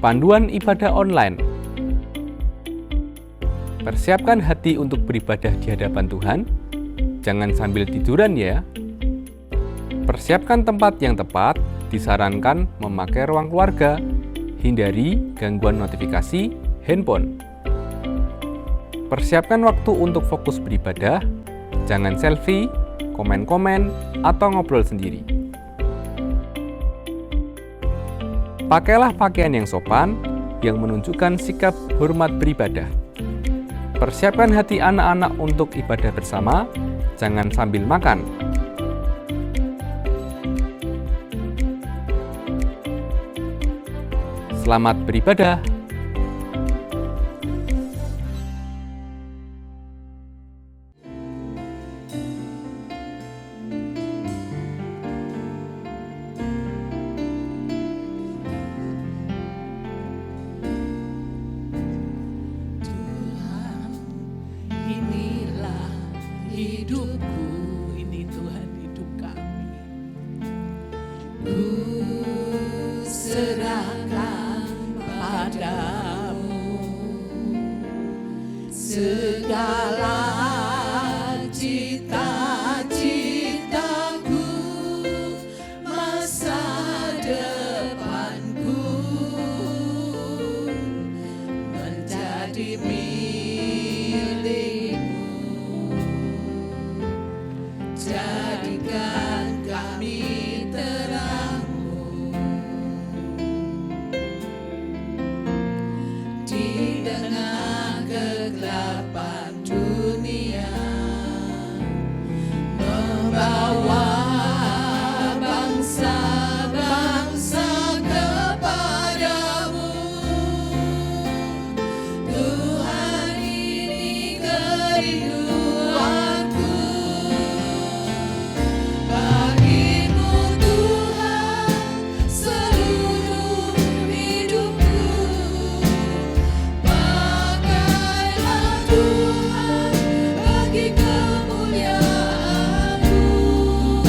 Panduan ibadah online. Persiapkan hati untuk beribadah di hadapan Tuhan. Jangan sambil tiduran ya. Persiapkan tempat yang tepat. Disarankan memakai ruang keluarga. Hindari gangguan notifikasi handphone. Persiapkan waktu untuk fokus beribadah. Jangan selfie, komen-komen, atau ngobrol sendiri. Pakailah pakaian yang sopan, yang menunjukkan sikap hormat beribadah. Persiapkan hati anak-anak untuk ibadah bersama, jangan sambil makan. Selamat beribadah. Hidupku, ini Tuhan hidup kami. Ku serahkan padamu segala cita-citaku, masa depanku menjadi jadikan kami terang-Mu di tengah kegelapan dunia, membawa bangsa-bangsa kepadamu. Tuhan, ini kerinduanku. Tuhan, bagi kemuliaan-Mu.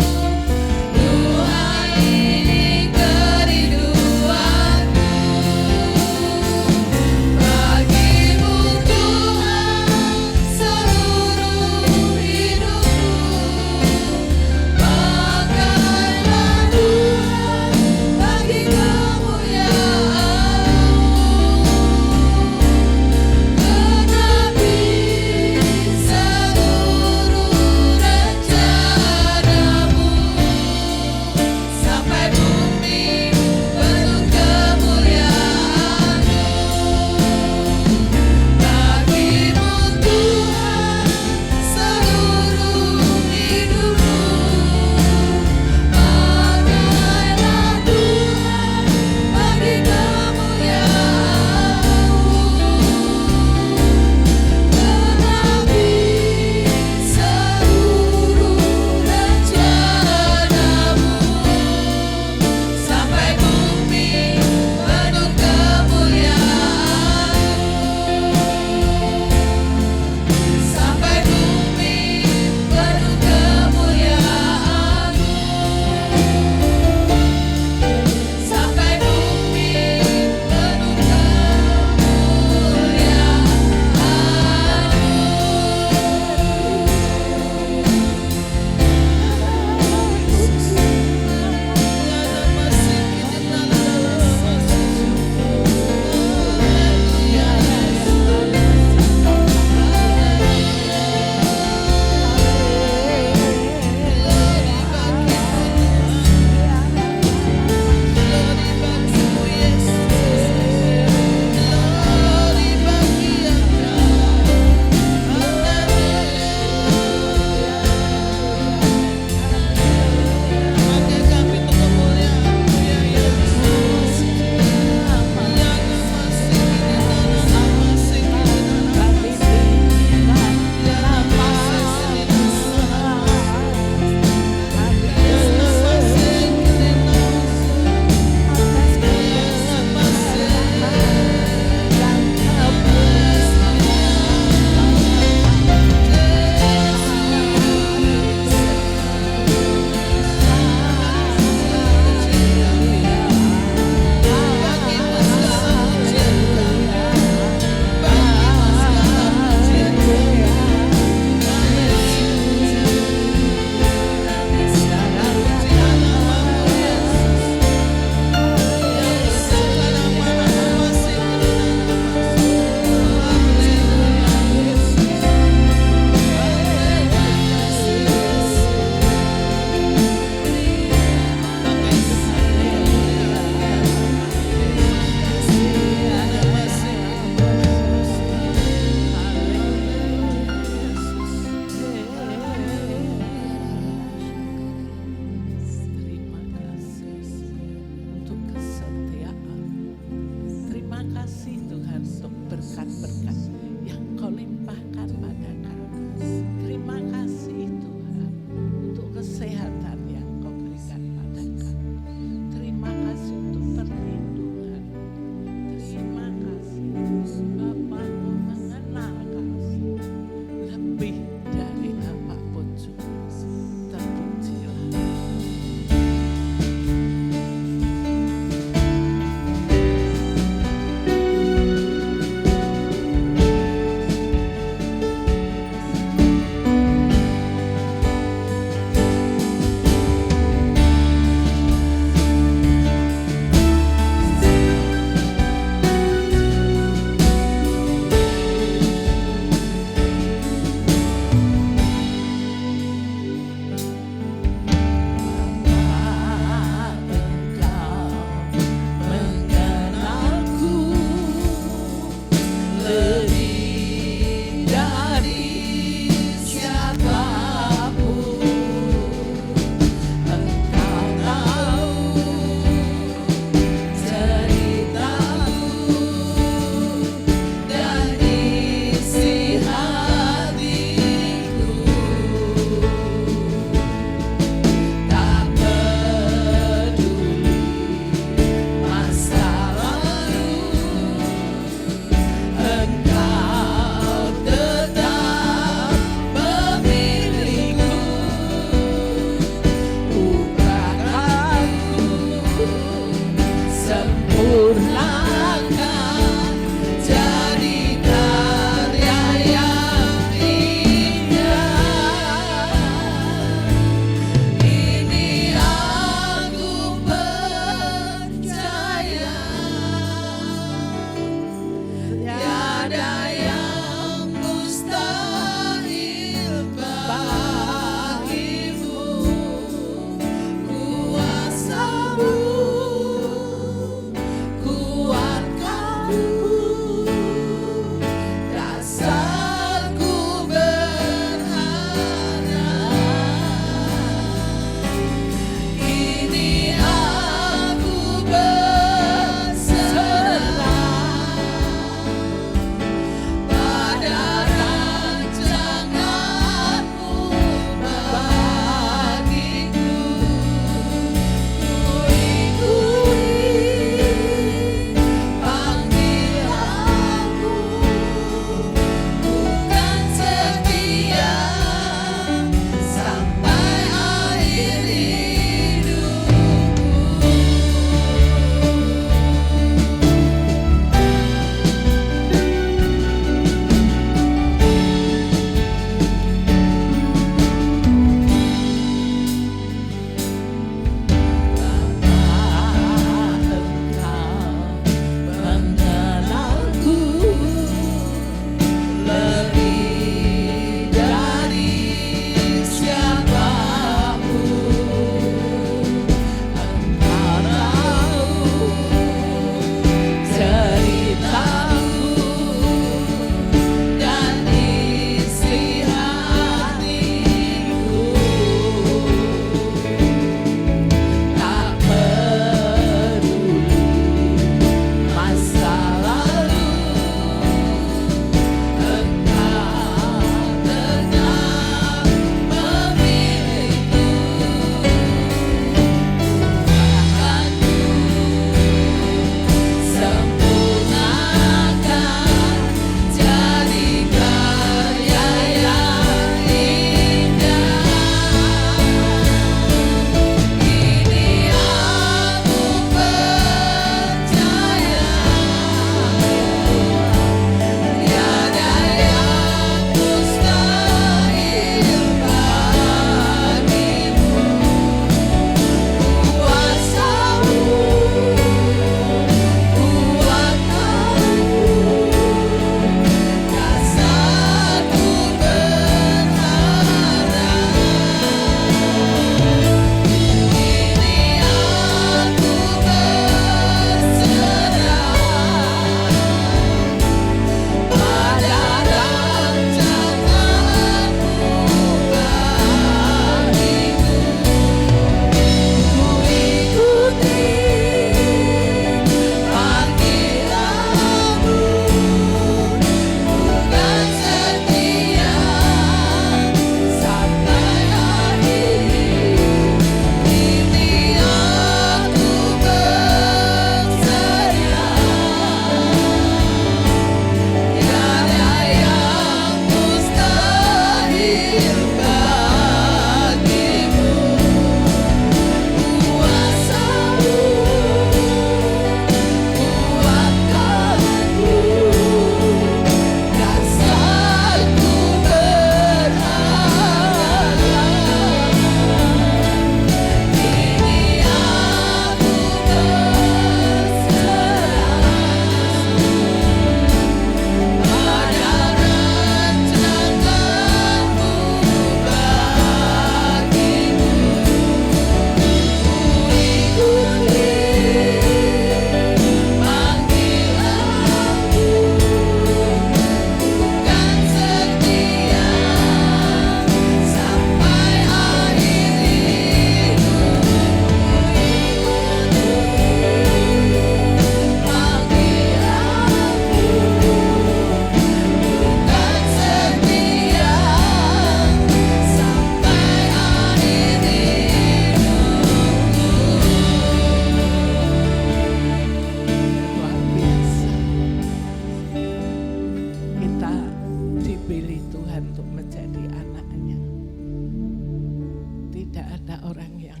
ada orang yang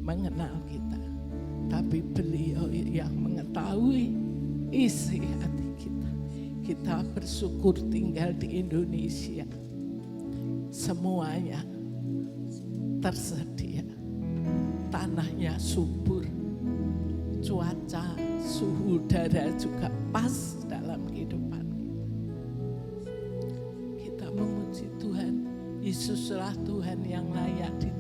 mengenal kita, tapi Beliau yang mengetahui isi hati kita. Kita bersyukur tinggal di Indonesia, semuanya tersedia, tanahnya subur, cuaca, suhu udara juga pas dalam kehidupan kita. Memuji Tuhan, Yesuslah Tuhan yang layak ditinggikan.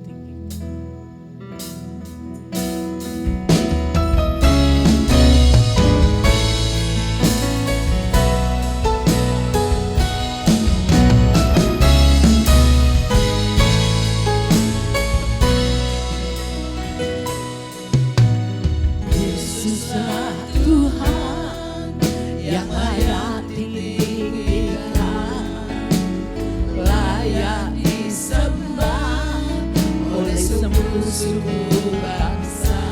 Yesuslah Tuhan yang layak ditinggikan, layak disembah oleh seluruh suku bangsa.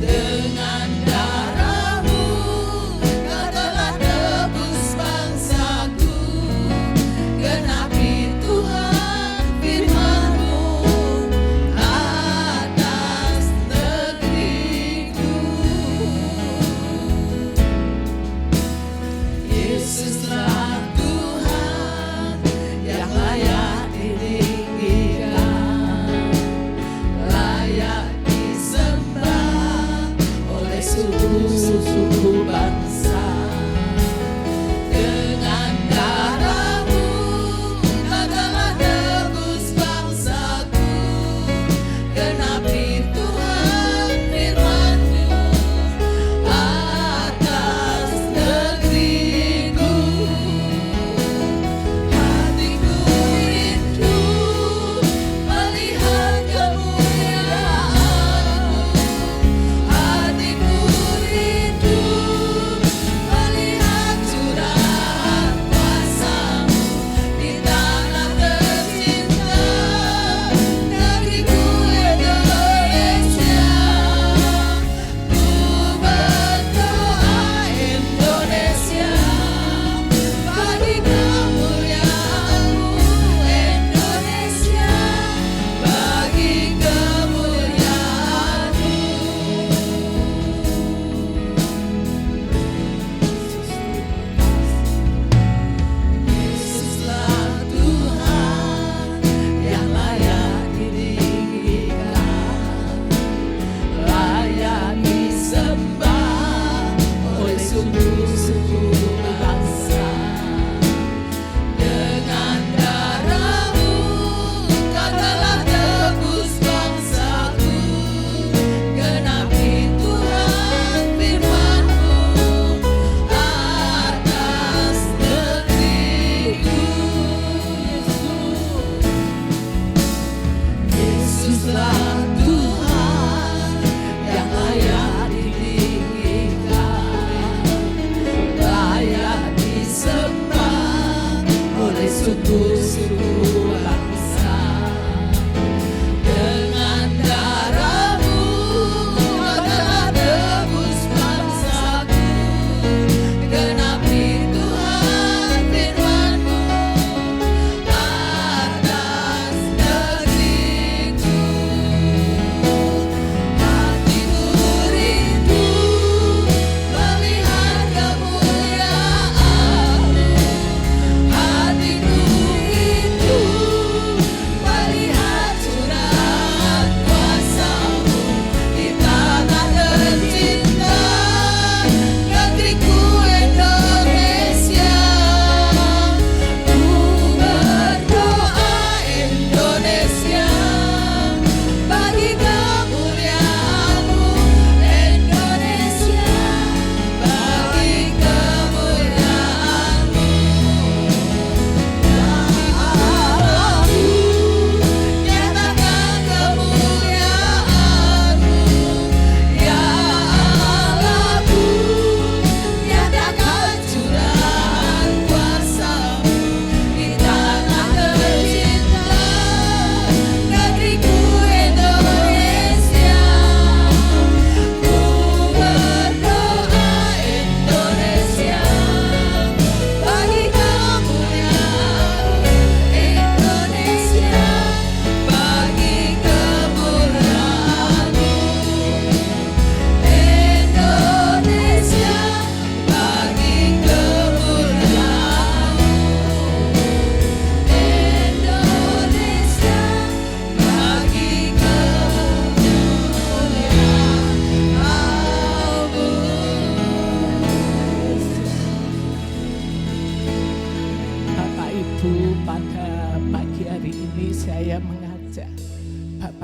Dengan darah-Mu Kau telah tebus bangsaku, genapi Tuhan firman-Mu atas negeriku. Yesuslah Tuhan yang layak ditinggikan, layak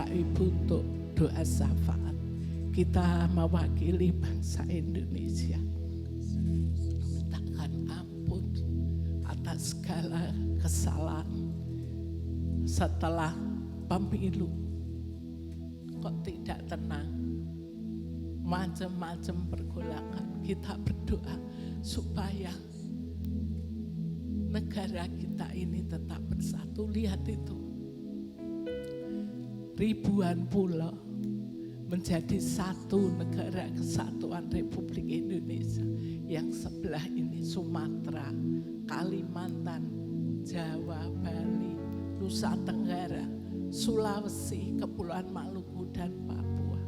Bapak Ibu untuk doa syafaat. Kita mewakili bangsa Indonesia. Mintakan ampun atas segala kesalahan setelah pemilu. Kok tidak tenang, macam-macam pergolakan. Kita berdoa supaya negara kita ini tetap bersatu. Lihat itu, ribuan pulau menjadi satu negara kesatuan Republik Indonesia. Yang sebelah ini Sumatera, Kalimantan, Jawa, Bali, Nusa Tenggara, Sulawesi, Kepulauan Maluku dan Papua.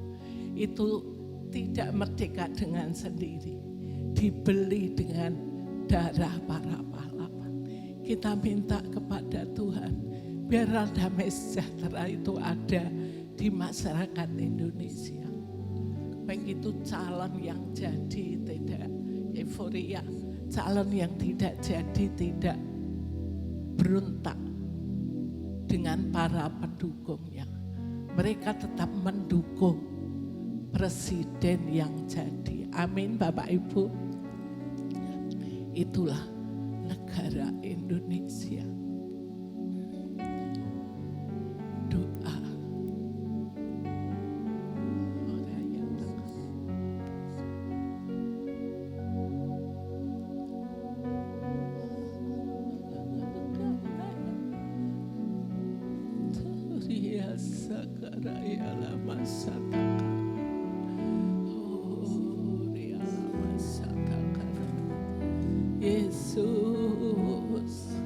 Itu tidak merdeka dengan sendiri, dibeli dengan darah para pahlawan. Kita minta kepada Tuhan, biarlah damai sejahtera itu ada di masyarakat Indonesia. Baik itu calon yang jadi tidak euforia, calon yang tidak jadi tidak berontak dengan para pendukungnya. Mereka tetap mendukung presiden yang jadi. Amin Bapak Ibu. Itulah negara Indonesia. Doa. Yesus,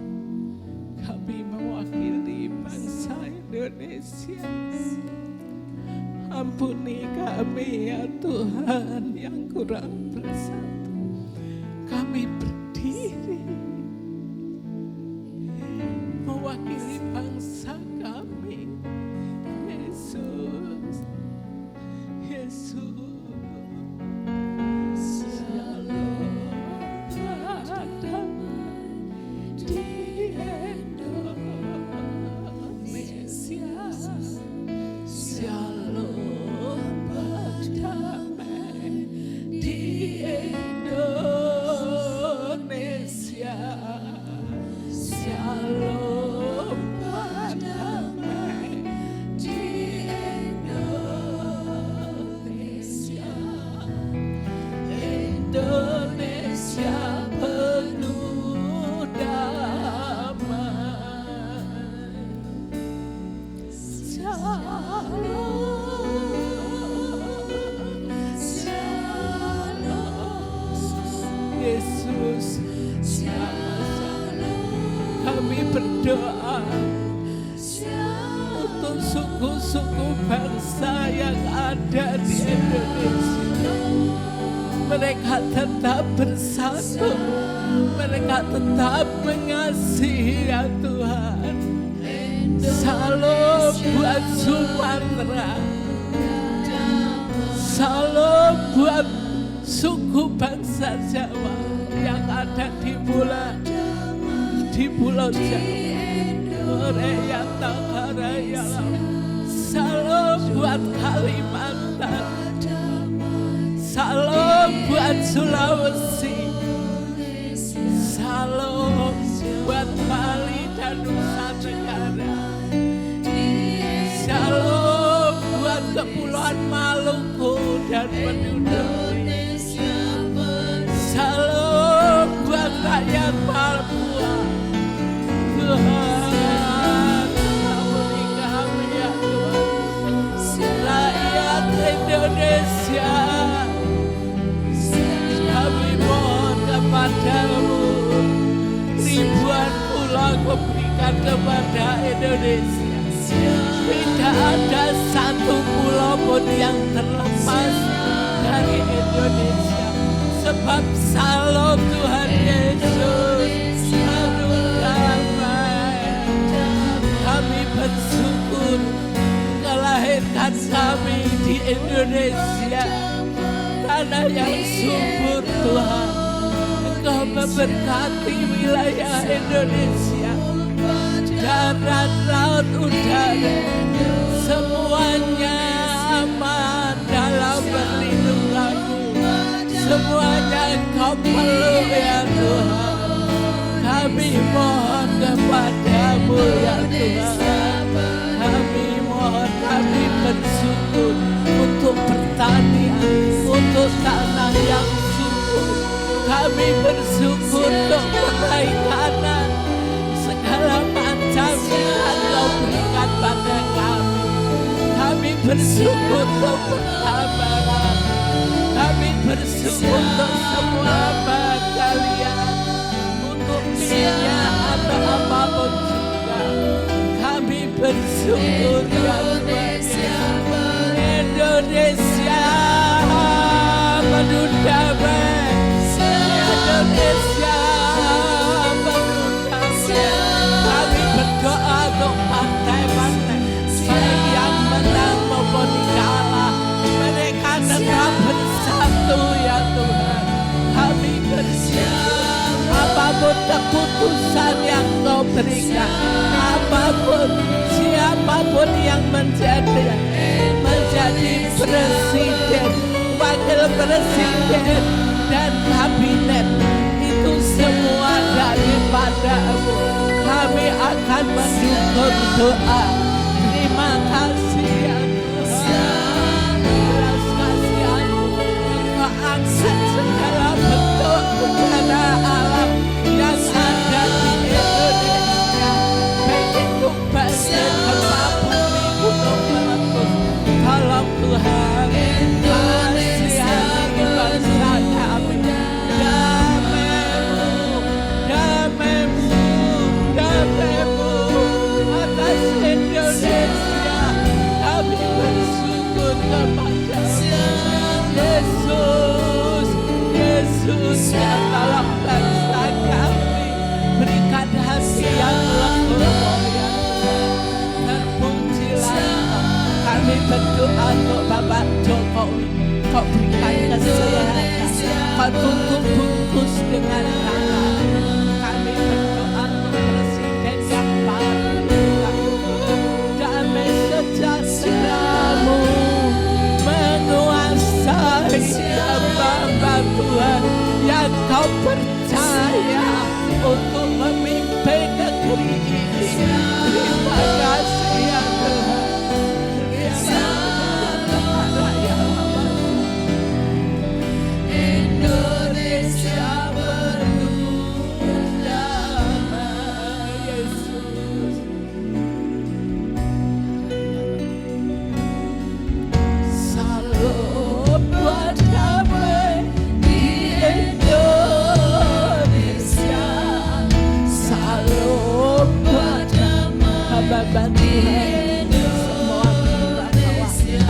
kami mewakili bangsa Indonesia. Ampuni kami ya Tuhan yang kurang bersatu. Kami berdiri mewakili bangsa kami. Yesus, Yesus. Yesus, kami berdoa untuk suku-suku bangsa yang ada di Indonesia. Mereka tetap bersatu, mereka tetap mengasihi ya Tuhan. Salam buat Sumatera, salam buat suku bangsa Jawa yang ada di Pulau Jawa. Salam buat Kalimantan, salam buat Sulawesi, salam buat Bali dan Nusa Tenggara, salam buat Kepulauan Maluku dan penduduknya, salam buat rakyat Papua. Tuhan, ampuni kami ya Tuhan, rakyat Indonesia. Kami mohon kepadamu, ribuan pulau Kau berikan kepada Indonesia. Tidak ada satu pulau pun yang terlepas dari Indonesia. Sebab salam Tuhan Yesus, anugerah damai. Kami bersyukur Kau lahirkan kami di Indonesia, tanah yang subur Tuhan. Engkau memberkati wilayah Indonesia, darat, laut, udara, semua padamu ya Tuhan. Kami mohon, kami bersyukur untuk pertanian, untuk tanah yang subur. Kami bersyukur untuk kebaikan segala macam yang Kau berikan pada kami. Kami bersyukur untuk pertambangan. Kami bersyukur untuk semua kalian, untuk minyak atau apapun juga. Kami bersyukur ya Tuhan. Indonesia penuh damai. Indonesia penuh damai. Kami berdoa untuk partai-partai baik yang menang maupun kalah, mereka tetap bersatu ya Tuhan. Kami bersyukur apapun keputusan yang Kau berikan, apapun siapapun yang menjadi presiden, wakil presiden dan kabinet, itu semua daripada-Mu. Kami akan mendukung doa. Terima kasih ya Tuhan. Belas kasihan-Mu, Engkau angkat segala bentuk bencana alam yang ada di Indonesia, baik itu banjir, gempa bumi, gunung meletus. Tolong Tuhan, kasihani bangsa kami. Damai-Mu atas Indonesia. Kami bersyukur kepada Yesus yang tolong bangsa kami. Berikan hati yang lembut ya Tuhan. Terpujilah Engkau. Kami berdoa untuk Bapak Jokowi. Kau berikan kesehatan. Kau tutup bungkus dengan tangan. Kami berdoa untuk presiden yang baru. Damai sejahtera-Mu menguasai hamba Tuhan yang Kau percaya untuk memimpin negeri ini. Terima kasih ya Tuhan. Indonesia penuh damai, Yesus. Salam buat damai di Indonesia. Salam buat damai hamba Tuhan semua Indonesia.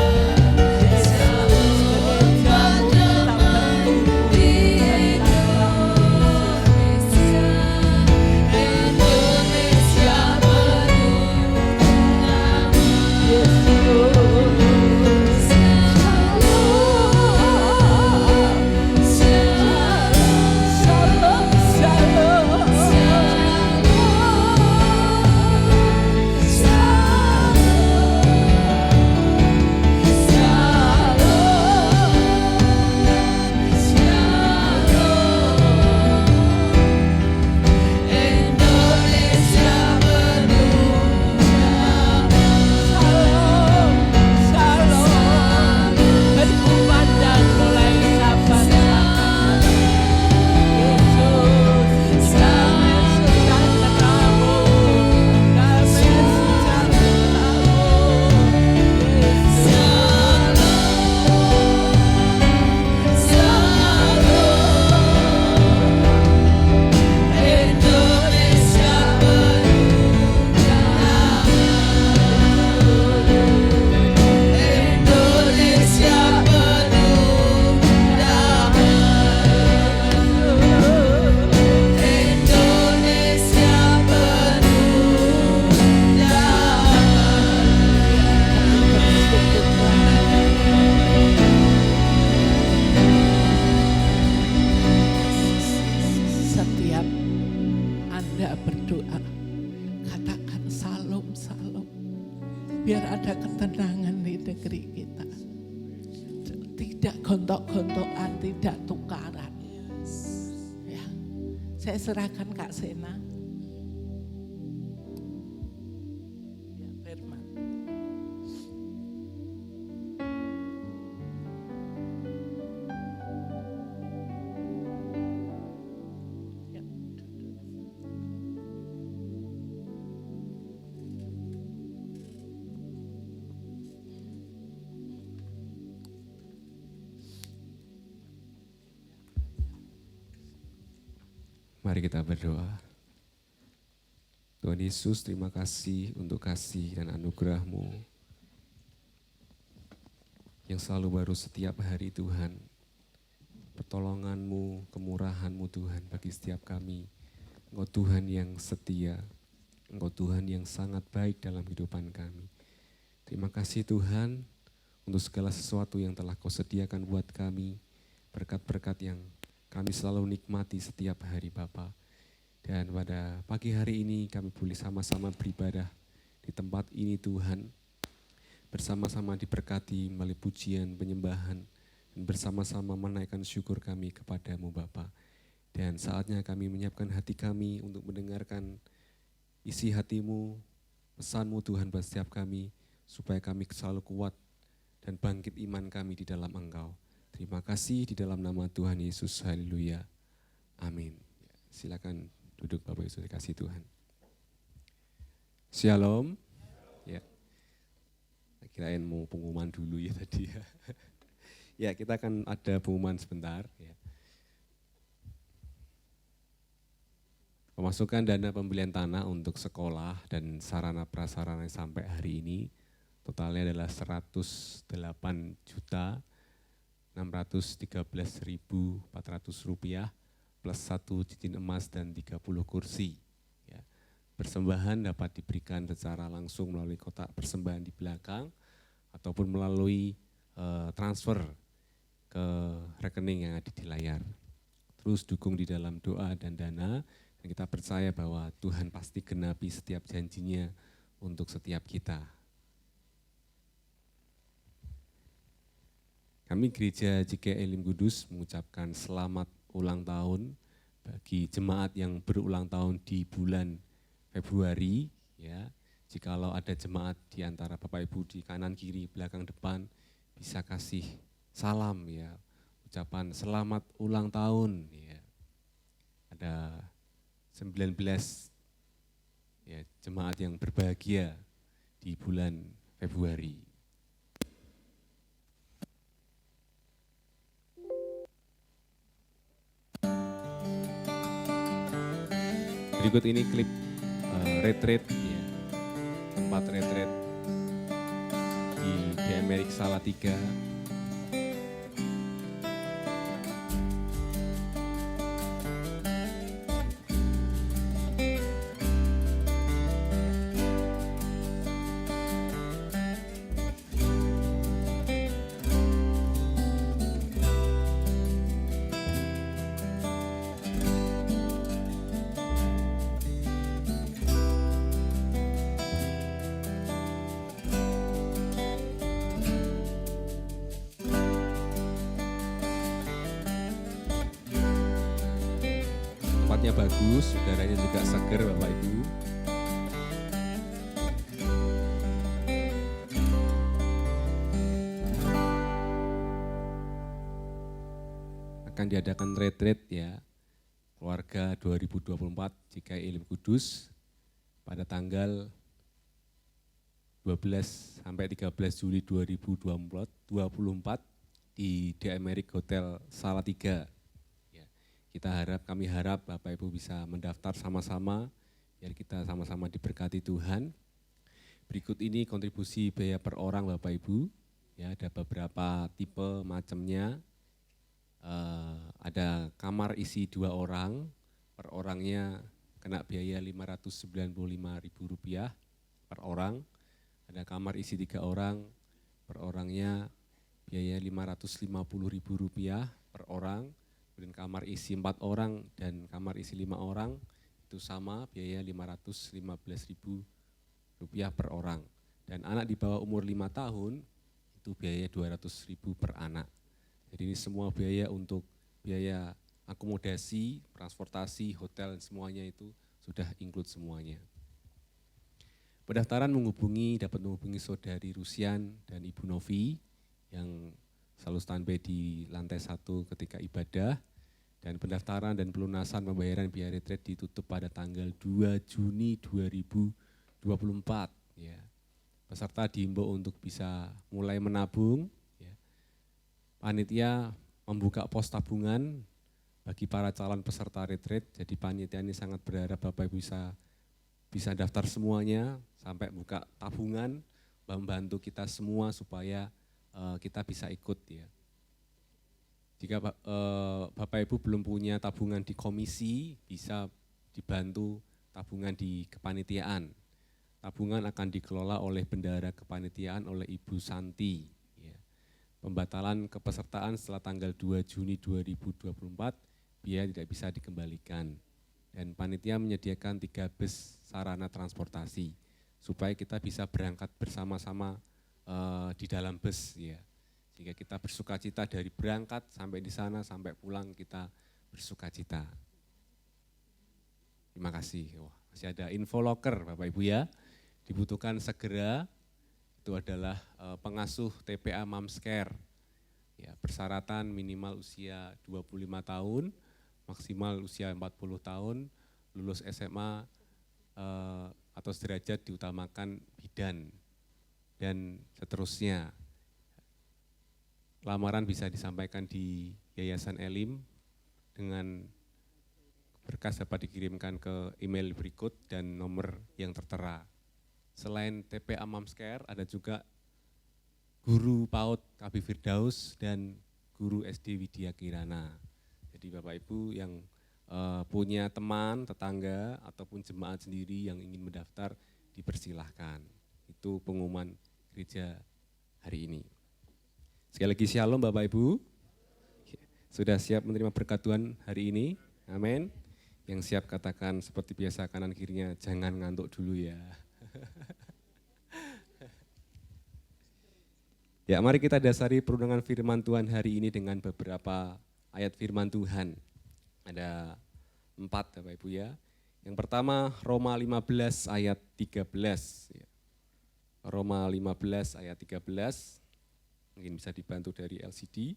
biar ada ketenangan di negeri kita. Tidak gontok-gontokan, tidak tukaran. Ya, saya serahkan Kak Sena. Mari kita berdoa. Tuhan Yesus, terima kasih untuk kasih dan anugerah-Mu yang selalu baru setiap hari Tuhan. Pertolongan-Mu, kemurahan-Mu Tuhan bagi setiap kami. Engkau Tuhan yang setia, Engkau Tuhan yang sangat baik dalam kehidupan kami. Terima kasih Tuhan untuk segala sesuatu yang telah Kau sediakan buat kami. Berkat-berkat yang kami selalu nikmati setiap hari Bapa. Dan pada pagi hari ini kami boleh sama-sama beribadah di tempat ini Tuhan. Bersama-sama diberkati melalui pujian, penyembahan, dan bersama-sama menaikkan syukur kami kepadamu Bapa. Dan saatnya kami menyiapkan hati kami untuk mendengarkan isi hati-Mu, pesan-Mu Tuhan buat setiap kami, supaya kami selalu kuat dan bangkit iman kami di dalam Engkau. Terima kasih di dalam nama Tuhan Yesus, haleluya, amin. Silakan duduk Bapak Yesus dikasih Tuhan. Shalom. Ya. Kirain mau pengumuman dulu ya tadi ya. Ya, kita akan ada pengumuman sebentar ya. Pemasukan dana pembelian tanah untuk sekolah dan sarana prasarana sampai hari ini totalnya adalah 108.613.400 rupiah plus 1 cincin emas dan 30 kursi. Ya. Persembahan dapat diberikan secara langsung melalui kotak persembahan di belakang ataupun melalui transfer ke rekening yang ada di layar. Terus dukung di dalam doa dan dana, dan kita percaya bahwa Tuhan pasti genapi setiap janjinya untuk setiap kita. Kami Gereja GKI Elim Kudus mengucapkan selamat ulang tahun bagi jemaat yang berulang tahun di bulan Februari. Ya, jikalau ada jemaat di antara Bapak Ibu di kanan kiri belakang depan bisa kasih salam ya, ucapan selamat ulang tahun. Ya. Ada 19 ya, jemaat yang berbahagia di bulan Februari. Berikut ini klip retreat ya, tempat retreat di Amerika Salatiga. Tempatnya bagus, udaranya juga seger Bapak Ibu. Akan diadakan retreat ya, keluarga 2024 GKI Elim Kudus pada tanggal 12 sampai 13 Juli 2024 di Amerika Hotel Salatiga. Kami harap Bapak Ibu bisa mendaftar sama-sama, biar kita sama-sama diberkati Tuhan. Berikut ini kontribusi biaya per orang Bapak Ibu, ya ada beberapa tipe macamnya. Ada kamar isi 2 orang, per orangnya kena biaya Rp595.000 per orang. Ada kamar isi 3 orang, per orangnya biaya Rp550.000 per orang. Kemudian kamar isi 4 orang dan kamar isi 5 orang itu sama biaya Rp515.000 per orang. Dan anak di bawah umur 5 tahun itu biaya Rp200.000 per anak. Jadi ini semua biaya untuk biaya akomodasi, transportasi, hotel dan semuanya itu sudah include semuanya. Pendaftaran dapat menghubungi Saudari Rusian dan Ibu Novi yang selalu standby di lantai 1 ketika ibadah, dan pendaftaran dan pelunasan pembayaran biaya retreat ditutup pada tanggal 2 Juni 2024. Ya. Peserta diimbau untuk bisa mulai menabung. Ya. Panitia membuka pos tabungan bagi para calon peserta retreat. Jadi panitia ini sangat berharap Bapak Ibu bisa daftar semuanya sampai buka tabungan, membantu kita semua supaya kita bisa ikut ya. Jika Bapak Ibu belum punya tabungan di komisi, bisa dibantu tabungan di kepanitiaan. Tabungan akan dikelola oleh bendahara kepanitiaan oleh Ibu Santi. Ya. Pembatalan kepesertaan setelah tanggal 2 Juni 2024 biaya tidak bisa dikembalikan. Dan panitia menyediakan 3 bus sarana transportasi supaya kita bisa berangkat bersama-sama di dalam bus ya. Sehingga kita bersukacita dari berangkat sampai di sana sampai pulang kita bersukacita. Terima kasih. Wah, masih ada info loker Bapak Ibu ya. Dibutuhkan segera. Itu adalah pengasuh TPA Mamscare. Ya, persyaratan minimal usia 25 tahun, maksimal usia 40 tahun, lulus SMA atau sederajat diutamakan bidan, dan seterusnya. Lamaran bisa disampaikan di Yayasan Elim dengan berkas dapat dikirimkan ke email berikut dan nomor yang tertera. Selain TPA Mamscare ada juga guru PAUD KB Firdaus dan guru SD Widya Kirana. Jadi Bapak Ibu yang punya teman, tetangga, ataupun jemaat sendiri yang ingin mendaftar, dipersilahkan. Itu pengumuman gereja hari ini. Sekali lagi shalom Bapak Ibu. Sudah siap menerima berkat Tuhan hari ini? Amin. Yang siap katakan seperti biasa kanan kirinya, jangan ngantuk dulu ya. Ya, mari kita dasari perundangan firman Tuhan hari ini dengan beberapa ayat firman Tuhan. Ada 4 Bapak Ibu ya. Yang pertama Roma 15 ayat 13. Roma 15 ayat 13. Mungkin bisa dibantu dari LCD.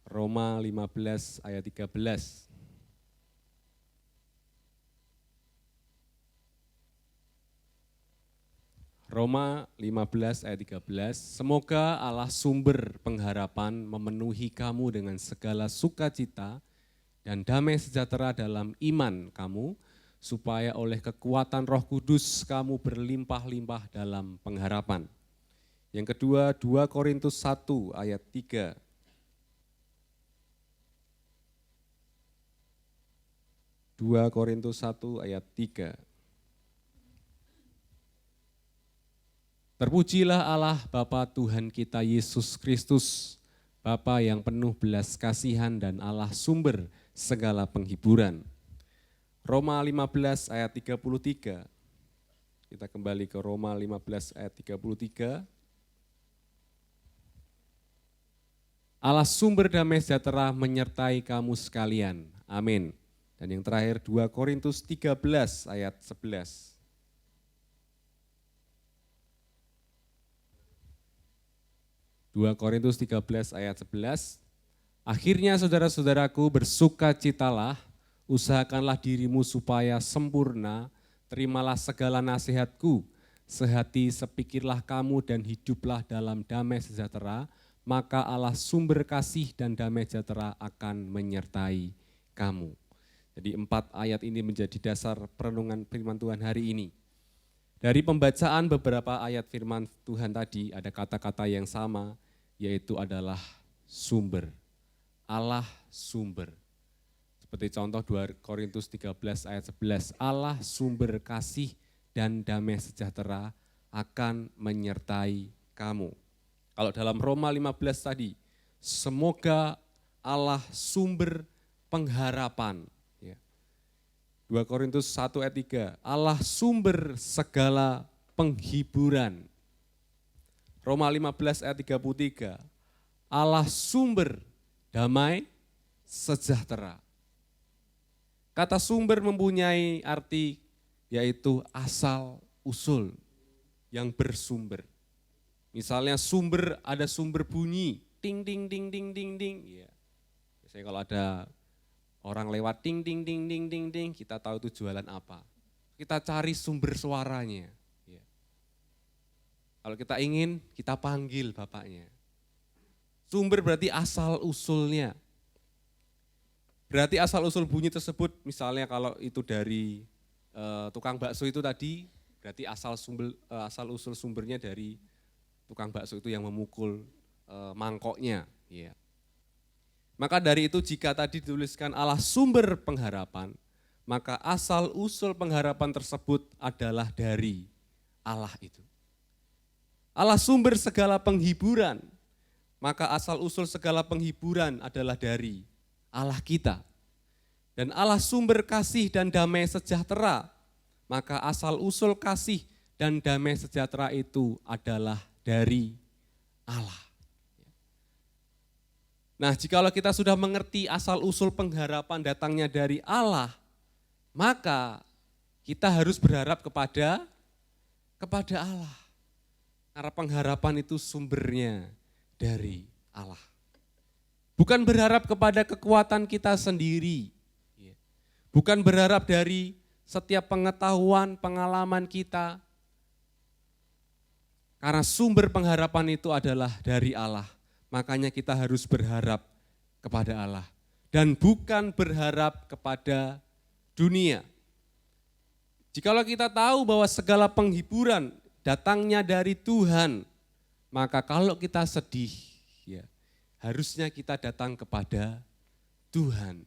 Roma 15 ayat 13. Roma 15 ayat 13, semoga Allah sumber pengharapan memenuhi kamu dengan segala sukacita dan damai sejahtera dalam iman kamu, supaya oleh kekuatan Roh Kudus kamu berlimpah-limpah dalam pengharapan. Yang kedua, 2 Korintus 1 ayat 3. 2 Korintus 1 ayat 3. Terpujilah Allah Bapa Tuhan kita Yesus Kristus, Bapa yang penuh belas kasihan dan Allah sumber segala penghiburan. Roma 15 ayat 33. Kita kembali ke Roma 15 ayat 33. Allah sumber damai sejahtera menyertai kamu sekalian. Amin. Dan yang terakhir 2 Korintus 13 ayat 11. 2 Korintus 13 ayat 11, akhirnya saudara-saudaraku bersukacitalah, usahakanlah dirimu supaya sempurna, terimalah segala nasihatku, sehati sepikirlah kamu dan hiduplah dalam damai sejahtera, maka Allah sumber kasih dan damai sejahtera akan menyertai kamu. Jadi 4 ayat ini menjadi dasar perenungan firman Tuhan hari ini. Dari pembacaan beberapa ayat firman Tuhan tadi ada kata-kata yang sama, yaitu adalah sumber. Allah sumber. Seperti contoh 2 Korintus 13 ayat 11, Allah sumber kasih dan damai sejahtera akan menyertai kamu. Kalau dalam Roma 15 tadi, semoga Allah sumber pengharapan. 2 Korintus 1 ayat 3, Allah sumber segala penghiburan. Roma 15 ayat 33, Allah sumber damai sejahtera. Kata sumber mempunyai arti yaitu asal usul yang bersumber. Misalnya sumber, ada sumber bunyi, ting ting ting ting ting ting. Ya. Biasanya kalau ada orang lewat ting ting ting ting ting ting, kita tahu itu jualan apa. Kita cari sumber suaranya. Ya. Kalau kita ingin, kita panggil bapaknya. Sumber berarti asal usulnya. Berarti asal-usul bunyi tersebut, misalnya kalau itu dari tukang bakso itu tadi, berarti asal-usul sumbernya dari tukang bakso itu yang memukul mangkoknya. Ya. Maka dari itu jika tadi dituliskan Allah sumber pengharapan, maka asal-usul pengharapan tersebut adalah dari Allah itu. Allah sumber segala penghiburan, maka asal-usul segala penghiburan adalah dari Allah kita. Dan Allah sumber kasih dan damai sejahtera, maka asal-usul kasih dan damai sejahtera itu adalah dari Allah. Nah, jikalau kita sudah mengerti asal-usul pengharapan datangnya dari Allah, maka kita harus berharap kepada Allah. Karena pengharapan itu sumbernya dari Allah. Bukan berharap kepada kekuatan kita sendiri. Bukan berharap dari setiap pengetahuan, pengalaman kita. Karena sumber pengharapan itu adalah dari Allah. Makanya kita harus berharap kepada Allah. Dan bukan berharap kepada dunia. Jikalau kita tahu bahwa segala penghiburan datangnya dari Tuhan, maka kalau kita sedih, ya, harusnya kita datang kepada Tuhan.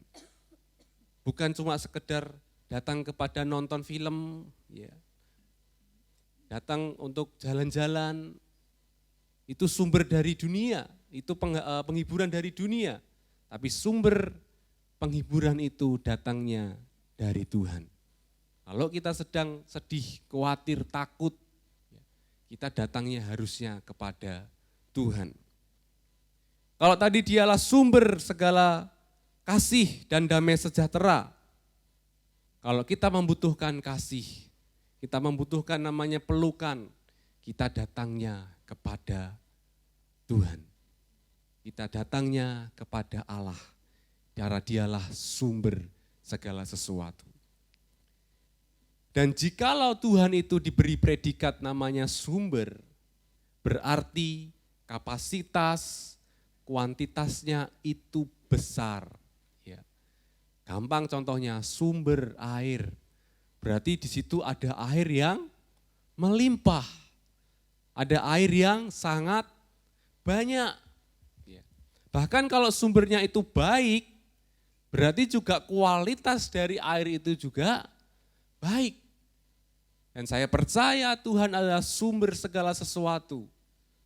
Bukan cuma sekedar datang kepada nonton film, ya. Datang untuk jalan-jalan, itu sumber dari dunia, itu penghiburan dari dunia. Tapi sumber penghiburan itu datangnya dari Tuhan. Kalau kita sedang sedih, khawatir, takut, kita datangnya harusnya kepada Tuhan. Kalau tadi dialah sumber segala kasih dan damai sejahtera. Kalau kita membutuhkan kasih, kita membutuhkan namanya pelukan, kita datangnya kepada Tuhan. Kita datangnya kepada Allah, karena dialah sumber segala sesuatu. Dan jikalau Tuhan itu diberi predikat namanya sumber, berarti kapasitas, kuantitasnya itu besar. Ya. Gampang contohnya sumber air, berarti di situ ada air yang melimpah, ada air yang sangat banyak. Ya. Bahkan kalau sumbernya itu baik, berarti juga kualitas dari air itu juga baik. Dan saya percaya Tuhan adalah sumber segala sesuatu.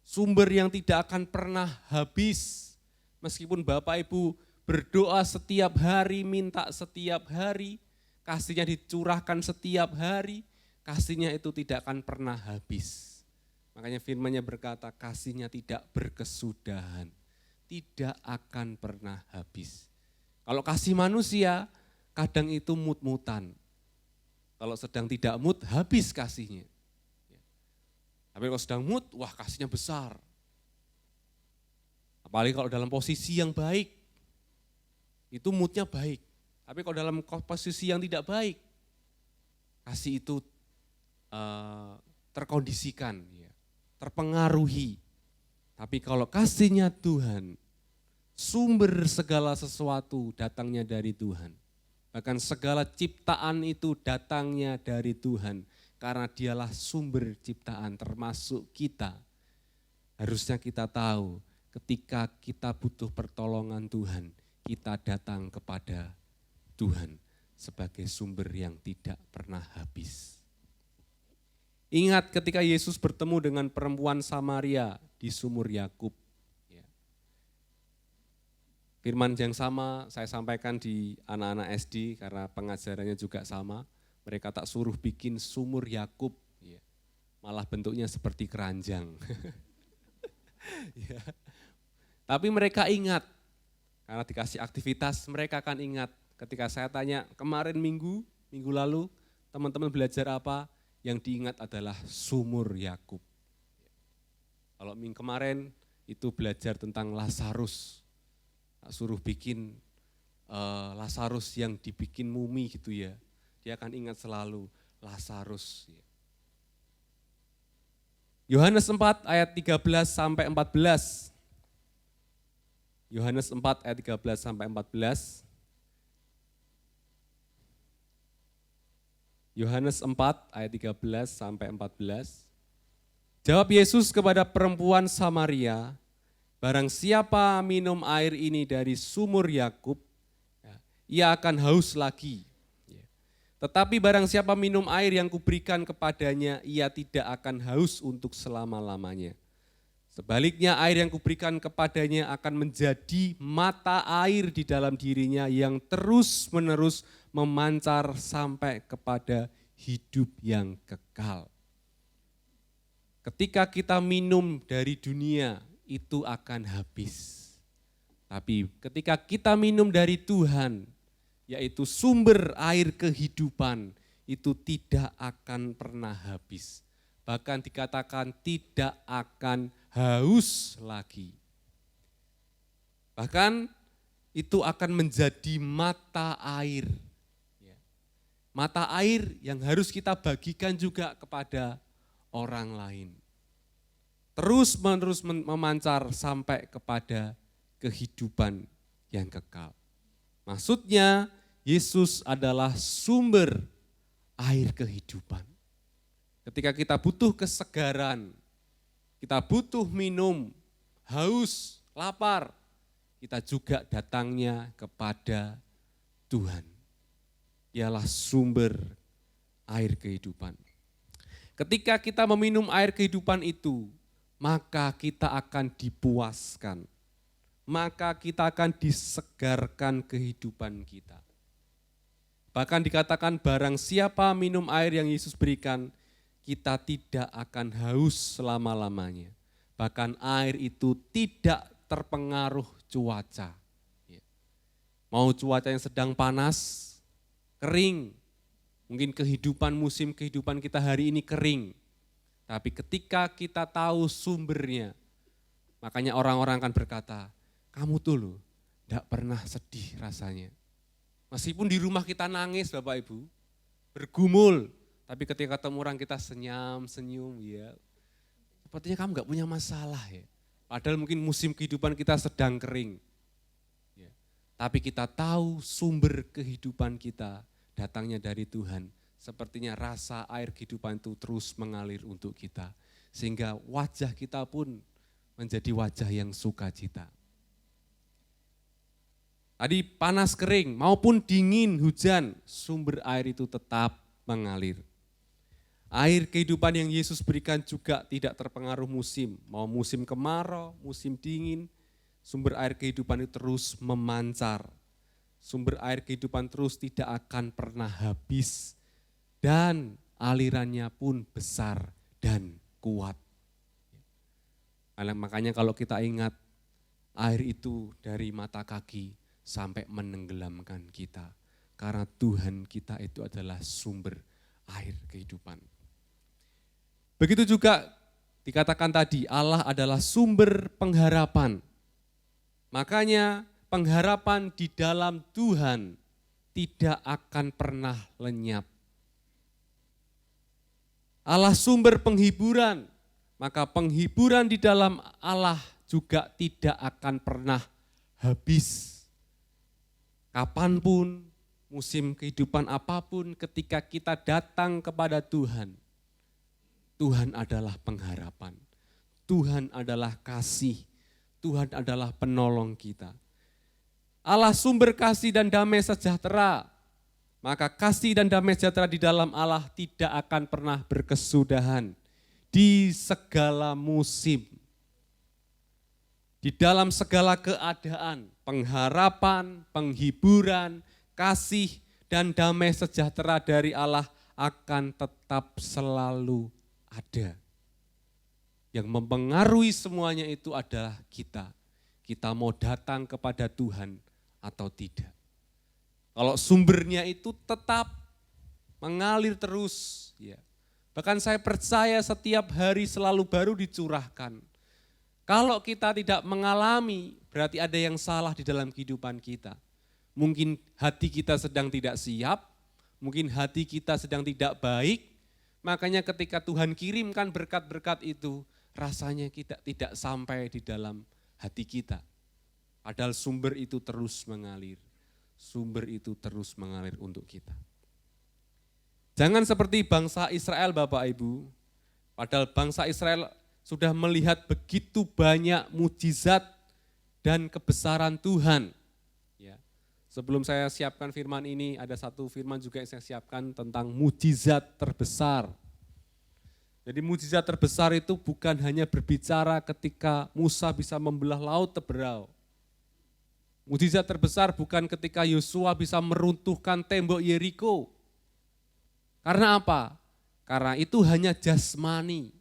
Sumber yang tidak akan pernah habis. Meskipun Bapak Ibu berdoa setiap hari, minta setiap hari, kasihnya dicurahkan setiap hari, kasihnya itu tidak akan pernah habis. Makanya firman-Nya berkata kasihnya tidak berkesudahan, tidak akan pernah habis. Kalau kasih manusia kadang itu mut-mutan. Kalau sedang tidak mood, habis kasihnya. Tapi kalau sedang mood, wah kasihnya besar. Apalagi kalau dalam posisi yang baik, itu moodnya baik. Tapi kalau dalam posisi yang tidak baik, kasih itu terkondisikan, terpengaruhi. Tapi kalau kasihnya Tuhan, sumber segala sesuatu datangnya dari Tuhan. Bahkan segala ciptaan itu datangnya dari Tuhan. Karena dialah sumber ciptaan termasuk kita. Harusnya kita tahu ketika kita butuh pertolongan Tuhan, kita datang kepada Tuhan sebagai sumber yang tidak pernah habis. Ingat ketika Yesus bertemu dengan perempuan Samaria di sumur Yakub. Firman yang sama saya sampaikan di anak-anak SD karena pengajarannya juga sama. Mereka tak suruh bikin sumur Yakub, malah bentuknya seperti keranjang. Tapi mereka ingat, karena dikasih aktivitas mereka akan ingat. Ketika saya tanya kemarin minggu lalu teman-teman belajar apa, yang diingat adalah sumur Yakub. Kalau minggu kemarin itu belajar tentang Lazarus. Suruh bikin Lazarus yang dibikin mumi gitu ya. Dia akan ingat selalu Lazarus. Yohanes 4 ayat 13 sampai 14. Yohanes 4 ayat 13 sampai 14. Yohanes 4 ayat 13 sampai 14. Jawab Yesus kepada perempuan Samaria, barang siapa minum air ini dari sumur Yakub, ia akan haus lagi. Tetapi barang siapa minum air yang kuberikan kepadanya, ia tidak akan haus untuk selama-lamanya. Sebaliknya air yang kuberikan kepadanya akan menjadi mata air di dalam dirinya yang terus-menerus memancar sampai kepada hidup yang kekal. Ketika kita minum dari dunia, itu akan habis. Tapi ketika kita minum dari Tuhan, yaitu sumber air kehidupan, itu tidak akan pernah habis. Bahkan dikatakan tidak akan haus lagi. Bahkan itu akan menjadi mata air. Mata air yang harus kita bagikan juga kepada orang lain. Terus-menerus memancar sampai kepada kehidupan yang kekal. Maksudnya Yesus adalah sumber air kehidupan. Ketika kita butuh kesegaran, kita butuh minum, haus, lapar, kita juga datangnya kepada Tuhan. Ialah sumber air kehidupan. Ketika kita meminum air kehidupan itu, maka kita akan dipuaskan. Maka kita akan disegarkan kehidupan kita. Bahkan dikatakan barang siapa minum air yang Yesus berikan, kita tidak akan haus selama-lamanya. Bahkan air itu tidak terpengaruh cuaca. Mau cuaca yang sedang panas, kering, mungkin musim kehidupan kita hari ini kering. Tapi ketika kita tahu sumbernya, makanya orang-orang akan berkata, kamu tuh loh tidak pernah sedih rasanya. Meskipun di rumah kita nangis Bapak Ibu, bergumul, tapi ketika ketemu orang kita senyum, ya. Sepertinya kamu gak punya masalah ya. Padahal mungkin musim kehidupan kita sedang kering. Ya. Tapi kita tahu sumber kehidupan kita datangnya dari Tuhan. Sepertinya rasa air kehidupan itu terus mengalir untuk kita. Sehingga wajah kita pun menjadi wajah yang sukacita. Tadi panas kering maupun dingin hujan, sumber air itu tetap mengalir. Air kehidupan yang Yesus berikan juga tidak terpengaruh musim. Mau musim kemarau, musim dingin, sumber air kehidupan itu terus memancar. Sumber air kehidupan terus tidak akan pernah habis. Dan alirannya pun besar dan kuat. Makanya kalau kita ingat, air itu dari mata kaki sampai menenggelamkan kita. Karena Tuhan kita itu adalah sumber air kehidupan. Begitu juga dikatakan tadi, Allah adalah sumber pengharapan. Makanya pengharapan di dalam Tuhan tidak akan pernah lenyap. Allah sumber penghiburan, maka penghiburan di dalam Allah juga tidak akan pernah habis. Kapanpun, musim kehidupan apapun, ketika kita datang kepada Tuhan, Tuhan adalah pengharapan, Tuhan adalah kasih, Tuhan adalah penolong kita. Allah sumber kasih dan damai sejahtera, maka kasih dan damai sejahtera di dalam Allah tidak akan pernah berkesudahan di segala musim. Di dalam segala keadaan, pengharapan, penghiburan, kasih, dan damai sejahtera dari Allah akan tetap selalu ada. Yang mempengaruhi semuanya itu adalah kita. Kita mau datang kepada Tuhan atau tidak. Kalau sumbernya itu tetap mengalir terus. Ya. Bahkan saya percaya setiap hari selalu baru dicurahkan. Kalau kita tidak mengalami, berarti ada yang salah di dalam kehidupan kita. Mungkin hati kita sedang tidak siap, mungkin hati kita sedang tidak baik, makanya ketika Tuhan kirimkan berkat-berkat itu, rasanya kita tidak sampai di dalam hati kita. Padahal sumber itu terus mengalir, sumber itu terus mengalir untuk kita. Jangan seperti bangsa Israel Bapak Ibu, padahal bangsa Israel sudah melihat begitu banyak mujizat dan kebesaran Tuhan. Ya. Sebelum saya siapkan firman ini, ada satu firman juga yang saya siapkan tentang mujizat terbesar. Jadi mujizat terbesar itu bukan hanya berbicara ketika Musa bisa membelah laut teberau. Mujizat terbesar bukan ketika Yosua bisa meruntuhkan tembok Yeriko. Karena apa? Karena itu hanya jasmani.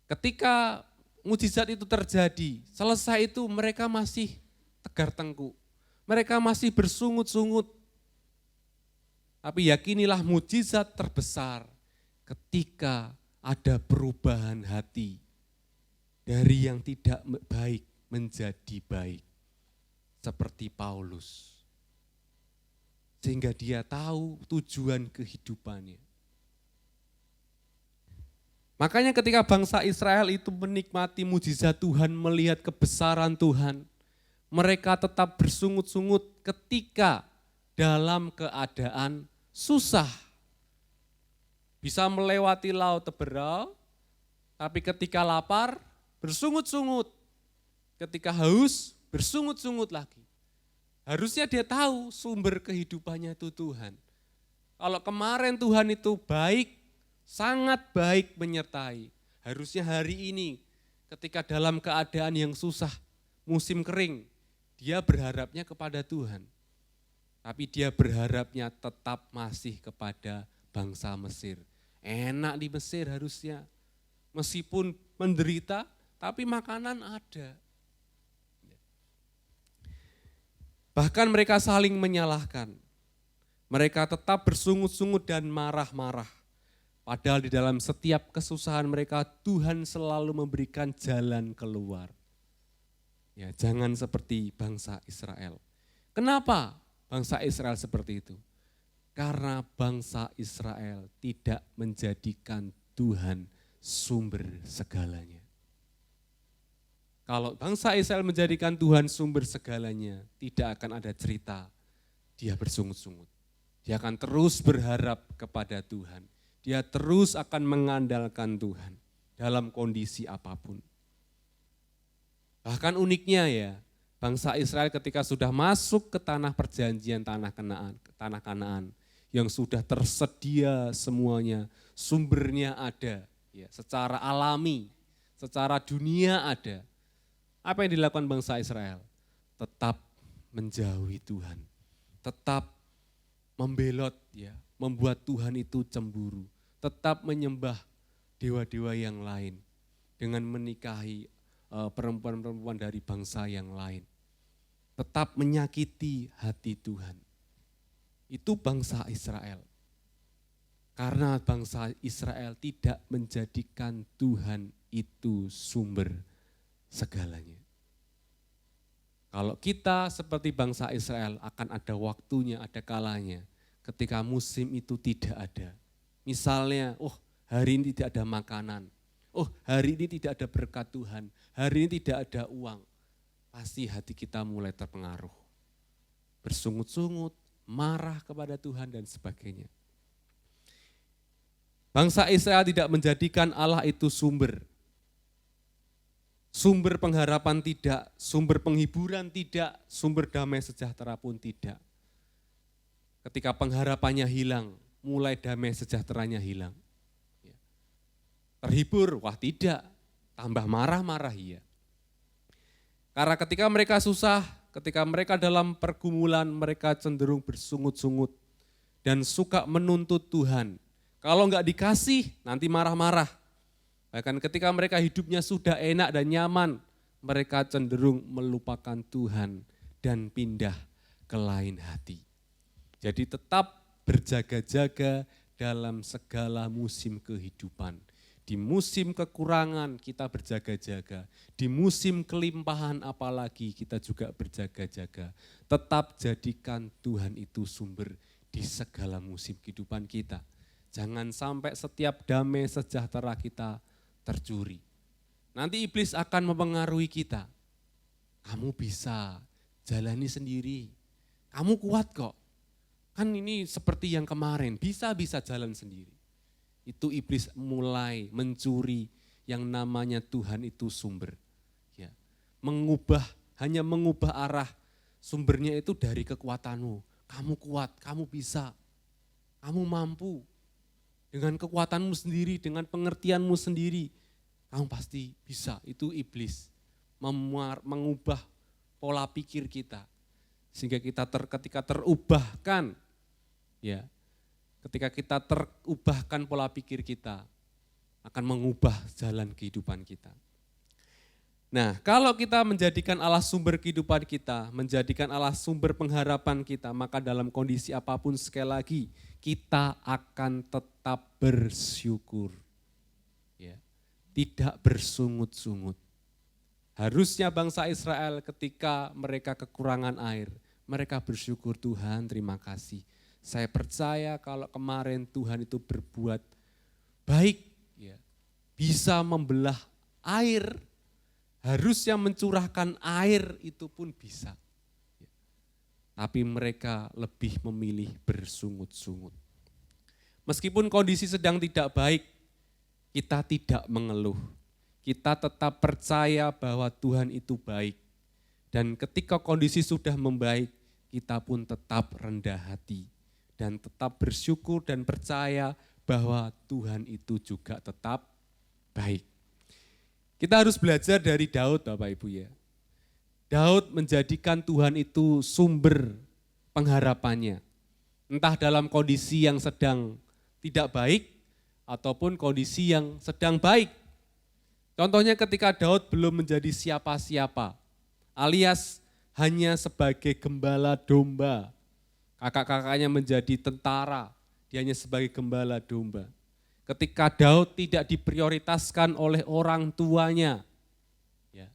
Ketika mujizat itu terjadi, selesai itu mereka masih tegar tengkuk. Mereka masih bersungut-sungut. Tapi yakinilah mujizat terbesar ketika ada perubahan hati dari yang tidak baik menjadi baik. Seperti Paulus. Sehingga dia tahu tujuan kehidupannya. Makanya ketika bangsa Israel itu menikmati mujizat Tuhan, melihat kebesaran Tuhan, mereka tetap bersungut-sungut ketika dalam keadaan susah. Bisa melewati laut teberau, tapi ketika lapar, bersungut-sungut. Ketika haus, bersungut-sungut lagi. Harusnya dia tahu sumber kehidupannya itu Tuhan. Kalau kemarin Tuhan itu baik, sangat baik menyertai. Harusnya hari ini ketika dalam keadaan yang susah, musim kering, dia berharapnya kepada Tuhan. Tapi dia berharapnya tetap masih kepada bangsa Mesir. Enak di Mesir harusnya. Meskipun menderita, tapi makanan ada. Bahkan mereka saling menyalahkan. Mereka tetap bersungut-sungut dan marah-marah. Padahal di dalam setiap kesusahan mereka, Tuhan selalu memberikan jalan keluar. Ya, jangan seperti bangsa Israel. Kenapa bangsa Israel seperti itu? Karena bangsa Israel tidak menjadikan Tuhan sumber segalanya. Kalau bangsa Israel menjadikan Tuhan sumber segalanya, tidak akan ada cerita dia bersungut-sungut. Dia akan terus berharap kepada Tuhan. Dia terus akan mengandalkan Tuhan dalam kondisi apapun. Bahkan uniknya ya, bangsa Israel ketika sudah masuk ke tanah perjanjian, tanah Kanaan, yang sudah tersedia semuanya, sumbernya ada, ya, secara alami, secara dunia ada. Apa yang dilakukan bangsa Israel? Tetap menjauhi Tuhan, tetap membelot, ya, membuat Tuhan itu cemburu, tetap menyembah dewa-dewa yang lain dengan menikahi perempuan-perempuan dari bangsa yang lain, tetap menyakiti hati Tuhan. Itu bangsa Israel. Karena bangsa Israel tidak menjadikan Tuhan itu sumber segalanya. Kalau kita seperti bangsa Israel akan ada waktunya, ada kalanya ketika musim itu tidak ada. Misalnya, hari ini tidak ada makanan, hari ini tidak ada berkat Tuhan, hari ini tidak ada uang. Pasti hati kita mulai terpengaruh. Bersungut-sungut, marah kepada Tuhan dan sebagainya. Bangsa Israel tidak menjadikan Allah itu sumber. Sumber pengharapan tidak, sumber penghiburan tidak, sumber damai sejahtera pun tidak. Ketika pengharapannya hilang, mulai damai sejahteranya hilang. Terhibur, wah tidak, tambah marah-marah iya. Karena ketika mereka susah, ketika mereka dalam pergumulan, mereka cenderung bersungut-sungut dan suka menuntut Tuhan. Kalau enggak dikasih, nanti marah-marah. Bahkan ketika mereka hidupnya sudah enak dan nyaman, mereka cenderung melupakan Tuhan dan pindah ke lain hati. Jadi tetap berjaga-jaga dalam segala musim kehidupan. Di musim kekurangan kita berjaga-jaga, di musim kelimpahan apalagi kita juga berjaga-jaga. Tetap jadikan Tuhan itu sumber di segala musim kehidupan kita. Jangan sampai setiap damai sejahtera kita tercuri. Nanti iblis akan mempengaruhi kita. Kamu bisa jalani sendiri, kamu kuat kok, Kan ini seperti yang kemarin, bisa jalan sendiri. Itu iblis mulai mencuri yang namanya Tuhan itu sumber. Ya, hanya mengubah arah sumbernya itu dari kekuatanmu. Kamu kuat, kamu bisa, kamu mampu. Dengan kekuatanmu sendiri, dengan pengertianmu sendiri, kamu pasti bisa. Itu iblis mengubah pola pikir kita. Sehingga kita ketika terubahkan, ya, ketika kita terubahkan pola pikir kita, akan mengubah jalan kehidupan kita. Nah, kalau kita menjadikan Allah sumber kehidupan kita, menjadikan Allah sumber pengharapan kita, maka dalam kondisi apapun sekali lagi, kita akan tetap bersyukur. Ya, tidak bersungut-sungut. Harusnya bangsa Israel ketika mereka kekurangan air, mereka bersyukur, Tuhan terima kasih. Saya percaya kalau kemarin Tuhan itu berbuat baik, ya, bisa membelah air, harusnya mencurahkan air itu pun bisa. Ya. Tapi mereka lebih memilih bersungut-sungut. Meskipun kondisi sedang tidak baik, kita tidak mengeluh. Kita tetap percaya bahwa Tuhan itu baik. Dan ketika kondisi sudah membaik, kita pun tetap rendah hati. Dan tetap bersyukur dan percaya bahwa Tuhan itu juga tetap baik. Kita harus belajar dari Daud, Bapak Ibu ya. Daud menjadikan Tuhan itu sumber pengharapannya. Entah dalam kondisi yang sedang tidak baik, ataupun kondisi yang sedang baik. Contohnya ketika Daud belum menjadi siapa-siapa, alias hanya sebagai gembala domba. Kakak-kakaknya menjadi tentara, dia hanya sebagai gembala domba. Ketika Daud tidak diprioritaskan oleh orang tuanya, ya,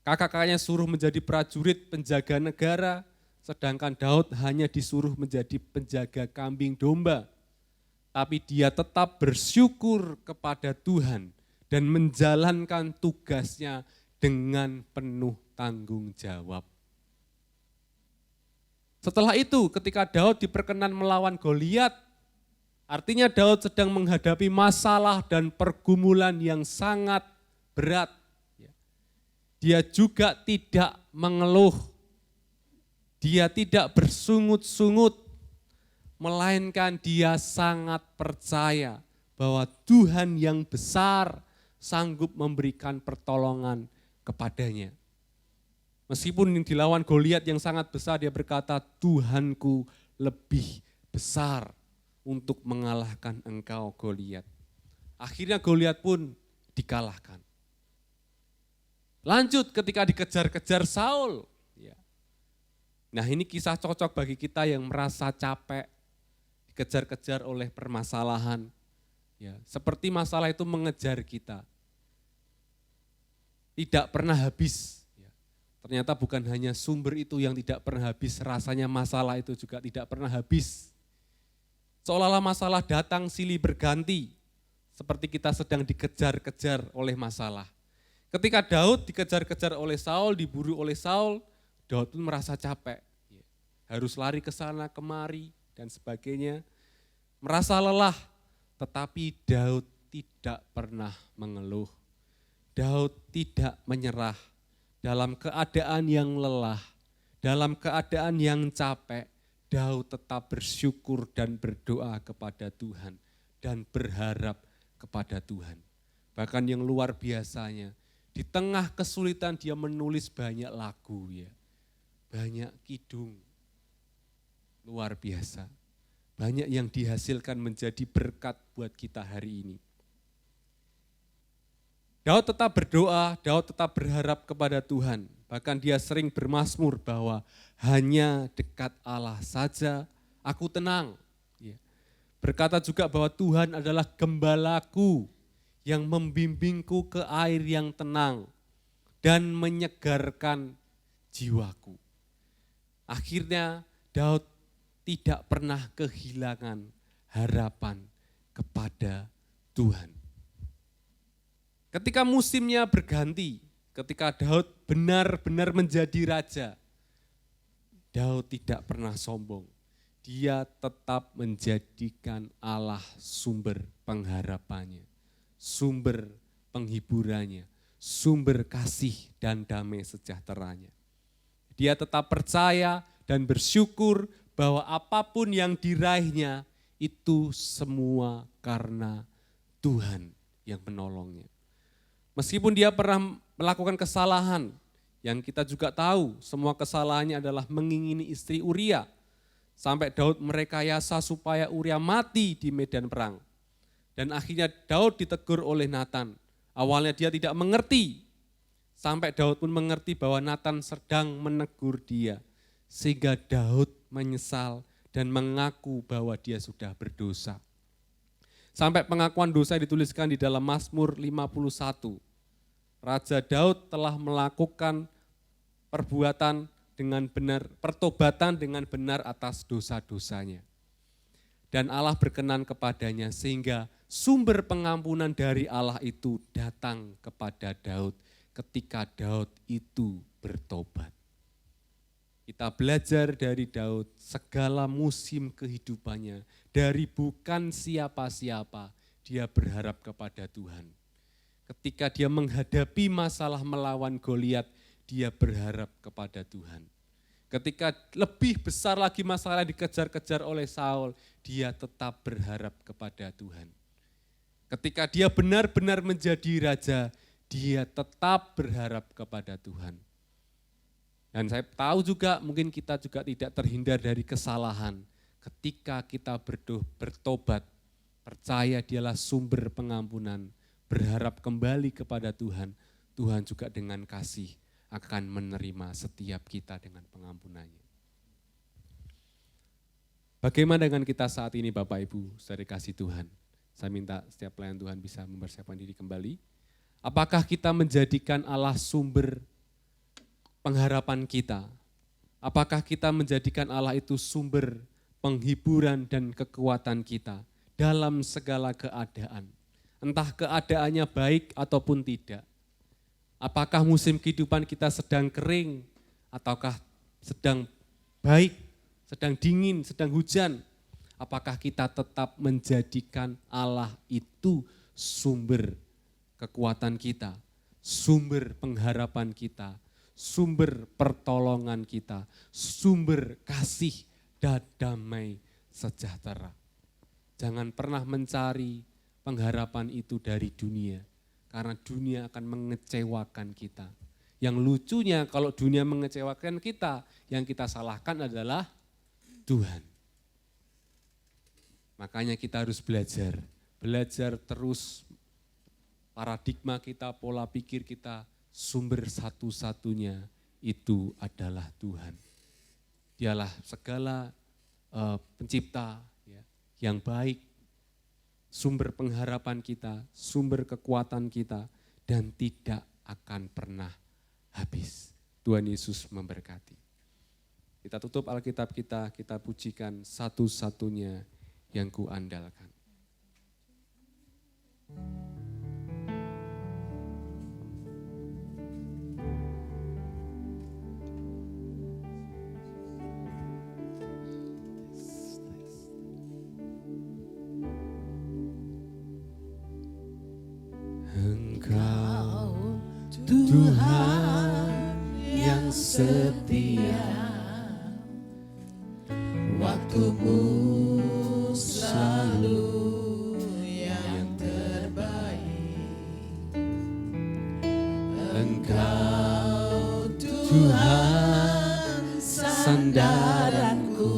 kakak-kakaknya suruh menjadi prajurit penjaga negara, sedangkan Daud hanya disuruh menjadi penjaga kambing domba. Tapi dia tetap bersyukur kepada Tuhan dan menjalankan tugasnya dengan penuh tanggung jawab. Setelah itu ketika Daud diperkenan melawan Goliat, artinya Daud sedang menghadapi masalah dan pergumulan yang sangat berat. Dia juga tidak mengeluh, dia tidak bersungut-sungut, melainkan dia sangat percaya bahwa Tuhan yang besar sanggup memberikan pertolongan kepadanya. Meskipun dilawan Goliat yang sangat besar, dia berkata, Tuhanku lebih besar untuk mengalahkan engkau Goliat. Akhirnya Goliat pun dikalahkan. Lanjut ketika dikejar-kejar Saul. Nah ini kisah cocok bagi kita yang merasa capek, dikejar-kejar oleh permasalahan. Seperti masalah itu mengejar kita. Tidak pernah habis. Ternyata bukan hanya sumber itu yang tidak pernah habis, rasanya masalah itu juga tidak pernah habis. Seolah-olah masalah datang silih berganti, seperti kita sedang dikejar-kejar oleh masalah. Ketika Daud dikejar-kejar oleh Saul, diburu oleh Saul, Daud pun merasa capek. Harus lari ke sana kemari dan sebagainya. Merasa lelah, tetapi Daud tidak pernah mengeluh. Daud tidak menyerah. Dalam keadaan yang lelah, dalam keadaan yang capek, Daud tetap bersyukur dan berdoa kepada Tuhan dan berharap kepada Tuhan. Bahkan yang luar biasanya, di tengah kesulitan dia menulis banyak lagu, banyak kidung, luar biasa. Banyak yang dihasilkan menjadi berkat buat kita hari ini. Daud tetap berdoa, Daud tetap berharap kepada Tuhan. Bahkan dia sering bermazmur bahwa hanya dekat Allah saja aku tenang. Berkata juga bahwa Tuhan adalah gembalaku yang membimbingku ke air yang tenang dan menyegarkan jiwaku. Akhirnya Daud tidak pernah kehilangan harapan kepada Tuhan. Ketika musimnya berganti, ketika Daud benar-benar menjadi raja, Daud tidak pernah sombong. Dia tetap menjadikan Allah sumber pengharapannya, sumber penghiburannya, sumber kasih dan damai sejahteranya. Dia tetap percaya dan bersyukur bahwa apapun yang diraihnya itu semua karena Tuhan yang menolongnya. Meskipun dia pernah melakukan kesalahan, yang kita juga tahu semua kesalahannya adalah mengingini istri Uria. Sampai Daud merekayasa supaya Uria mati di medan perang. Dan akhirnya Daud ditegur oleh Natan. Awalnya dia tidak mengerti. Sampai Daud pun mengerti bahwa Natan sedang menegur dia. Sehingga Daud menyesal dan mengaku bahwa dia sudah berdosa. Sampai pengakuan dosa dituliskan di dalam Mazmur 51. Raja Daud telah melakukan perbuatan dengan benar, pertobatan dengan benar atas dosa-dosanya. Dan Allah berkenan kepadanya sehingga sumber pengampunan dari Allah itu datang kepada Daud ketika Daud itu bertobat. Kita belajar dari Daud segala musim kehidupannya, dari bukan siapa-siapa, dia berharap kepada Tuhan. Ketika dia menghadapi masalah melawan Goliat, dia berharap kepada Tuhan. Ketika lebih besar lagi masalah dikejar-kejar oleh Saul, dia tetap berharap kepada Tuhan. Ketika dia benar-benar menjadi raja, dia tetap berharap kepada Tuhan. Dan saya tahu juga mungkin kita juga tidak terhindar dari kesalahan. Ketika kita bertobat, percaya dialah sumber pengampunan, berharap kembali kepada Tuhan, Tuhan juga dengan kasih akan menerima setiap kita dengan pengampunannya. Bagaimana dengan kita saat ini Bapak Ibu, saudara kasih Tuhan? Saya minta setiap pelayan Tuhan bisa mempersiapkan diri kembali. Apakah kita menjadikan Allah sumber pengharapan kita? Apakah kita menjadikan Allah itu sumber penghiburan dan kekuatan kita dalam segala keadaan? Entah keadaannya baik ataupun tidak. Apakah musim kehidupan kita sedang kering ataukah sedang baik, sedang dingin, sedang hujan? Apakah kita tetap menjadikan Allah itu sumber kekuatan kita, sumber pengharapan kita, sumber pertolongan kita, sumber kasih dan damai sejahtera? Jangan pernah mencari pengharapan itu dari dunia. Karena dunia akan mengecewakan kita. Yang lucunya kalau dunia mengecewakan kita, yang kita salahkan adalah Tuhan. Makanya kita harus belajar terus paradigma kita, pola pikir kita, sumber satu-satunya itu adalah Tuhan. Dialah segala pencipta yang baik, sumber pengharapan kita, sumber kekuatan kita, dan tidak akan pernah habis. Tuhan Yesus memberkati. Kita tutup Alkitab kita pujikan satu-satunya yang kuandalkan. Engkau Tuhan yang setia, waktumu selalu yang terbaik. Engkau Tuhan sandaranku,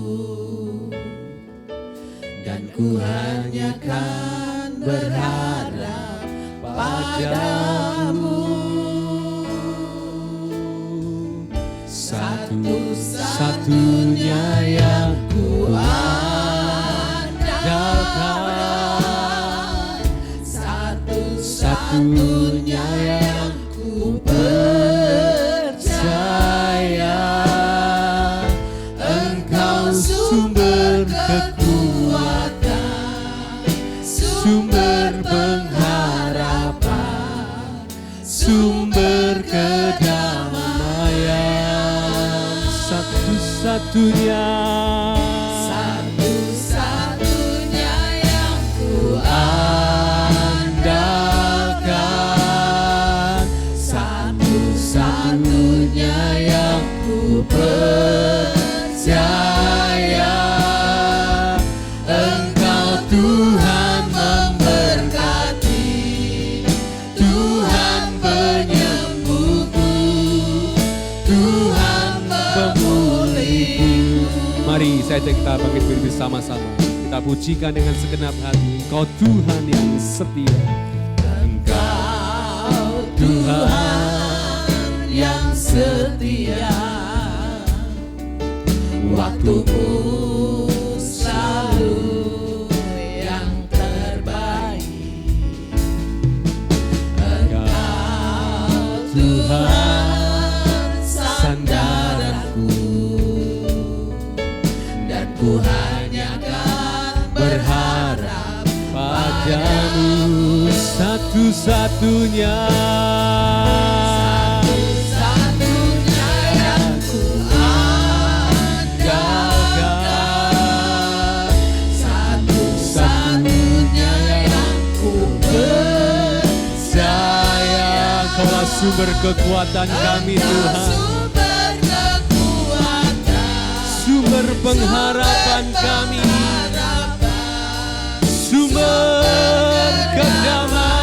dan ku hanya kan berharap padamu. Satu-satunya yang ku andalkan, satu-satunya yang ku percaya. Engkau sumber kekuatan, sumber pengharapan, sumber kedamaian. Satu-satunya satu-satunya yang ku percaya. Engkau Tuhan memberkati, Tuhan penyembuhku, Tuhan pemulihku. Mari saya ajak kita bangkit berdiri bersama-sama. Kita pujikan dengan segenap hati. Engkau Tuhan yang setia. Engkau Tuhan yang setia, waktumu selalu yang terbaik. Engkau Tuhan sandaranku, dan ku hanya akan berharap Padamu satu-satunya. satu-satunya yang ku andalkan, satu-satunya yang ku percaya. Kaulah sumber kekuatan kami Tuhan, Sumber kekuatan, sumber pengharapan kami, sumber kedamaian.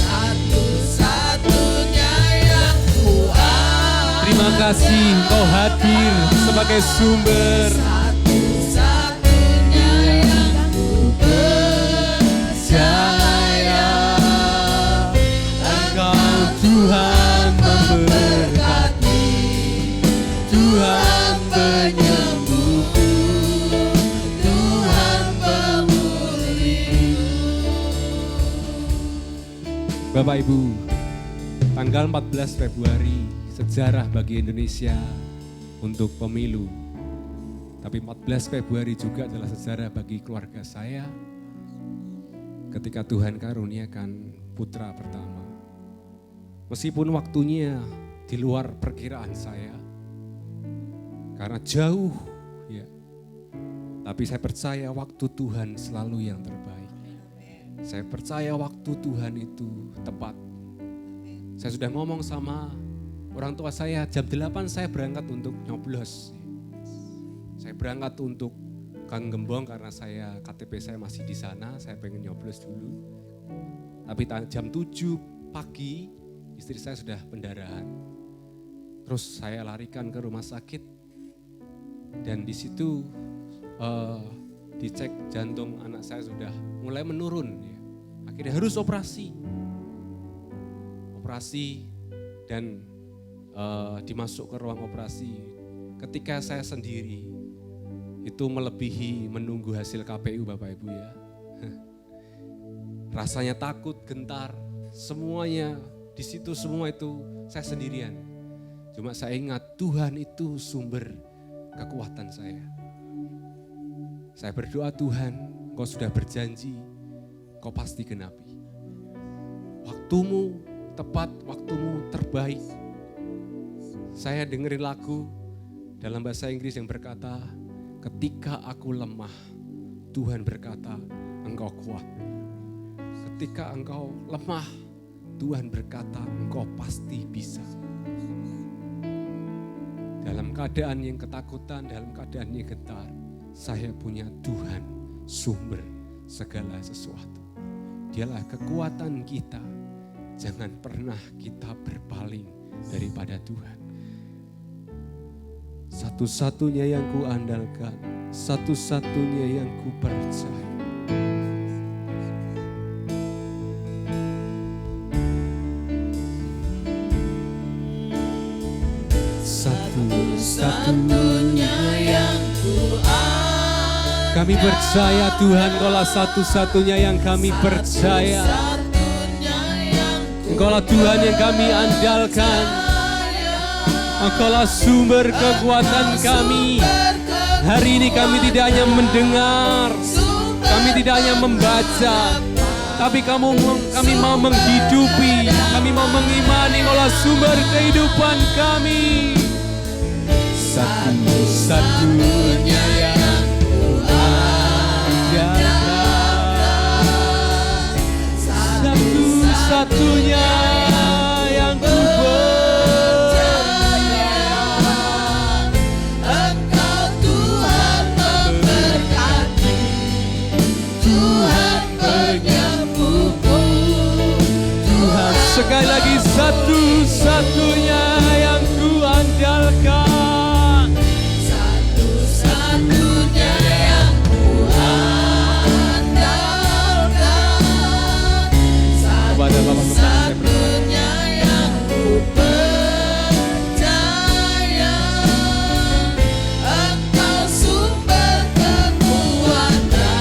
satu-satunya yang ku andalkan, Terima kasih Engkau hadir sebagai sumber. satu-satunya yang ku percaya. Engkau Tuhan memberkati, Tuhan penyembuhku, Tuhan pemulihku. Bapak Ibu, tanggal 14 Februari sejarah bagi Indonesia untuk pemilu. Tapi 14 Februari juga adalah sejarah bagi keluarga saya ketika Tuhan karuniakan putra pertama. Meskipun waktunya di luar perkiraan saya, karena jauh ya, tapi saya percaya waktu Tuhan selalu yang terbaik. Saya percaya waktu Tuhan itu tepat. Saya sudah ngomong sama orang tua saya, jam 8 saya berangkat untuk nyoblos. Saya berangkat untuk Kang Gembong karena saya KTP saya masih di sana, saya pengen nyoblos dulu. Tapi jam 7 pagi istri saya sudah pendarahan. Terus saya larikan ke rumah sakit dan di situ dicek jantung anak saya sudah mulai menurun. Ya. Akhirnya harus operasi dan dimasuk ke ruang operasi. Ketika saya sendiri itu melebihi menunggu hasil KPU Bapak Ibu ya. Rasanya takut, gentar, semuanya di situ semua itu saya sendirian. Cuma saya ingat Tuhan itu sumber kekuatan saya. Saya berdoa, Tuhan, Engkau sudah berjanji, Engkau pasti genapi. Waktumu tepat, waktumu terbaik. Saya dengerin lagu dalam bahasa Inggris yang berkata, ketika aku lemah, Tuhan berkata, Engkau kuat. Ketika engkau lemah, Tuhan berkata, Engkau pasti bisa. Dalam keadaan yang ketakutan, dalam keadaan yang gentar, saya punya Tuhan, sumber segala sesuatu. Dialah kekuatan kita. Jangan pernah kita berpaling daripada Tuhan. Satu-satunya yang ku andalkan, satu-satunya yang ku percaya. Satu-satunya yang ku andalkan. Kami percaya Tuhan, Engkaulah satu-satunya yang kami percaya. Engkaulah Tuhan yang kami andalkan. Engkaulah sumber kekuatan kami. Hari ini kami tidak hanya mendengar, kami tidak hanya membaca, tapi kami mau menghidupi, kami mau mengimani Engkaulah sumber kehidupan kami. Satu-satunya yang ku andalkan, satu-satunya satu-satunya yang ku Engkau Tuhan memberkati, Tuhan penyembuhku, Tuhan. Sekali lagi, satu-satunya yang ku andalkan. satu-satunya yang ku andalkan, Kepada Bapak Kepala saya berdoa. satunya yang ku percaya. Engkau sumber kekuatan,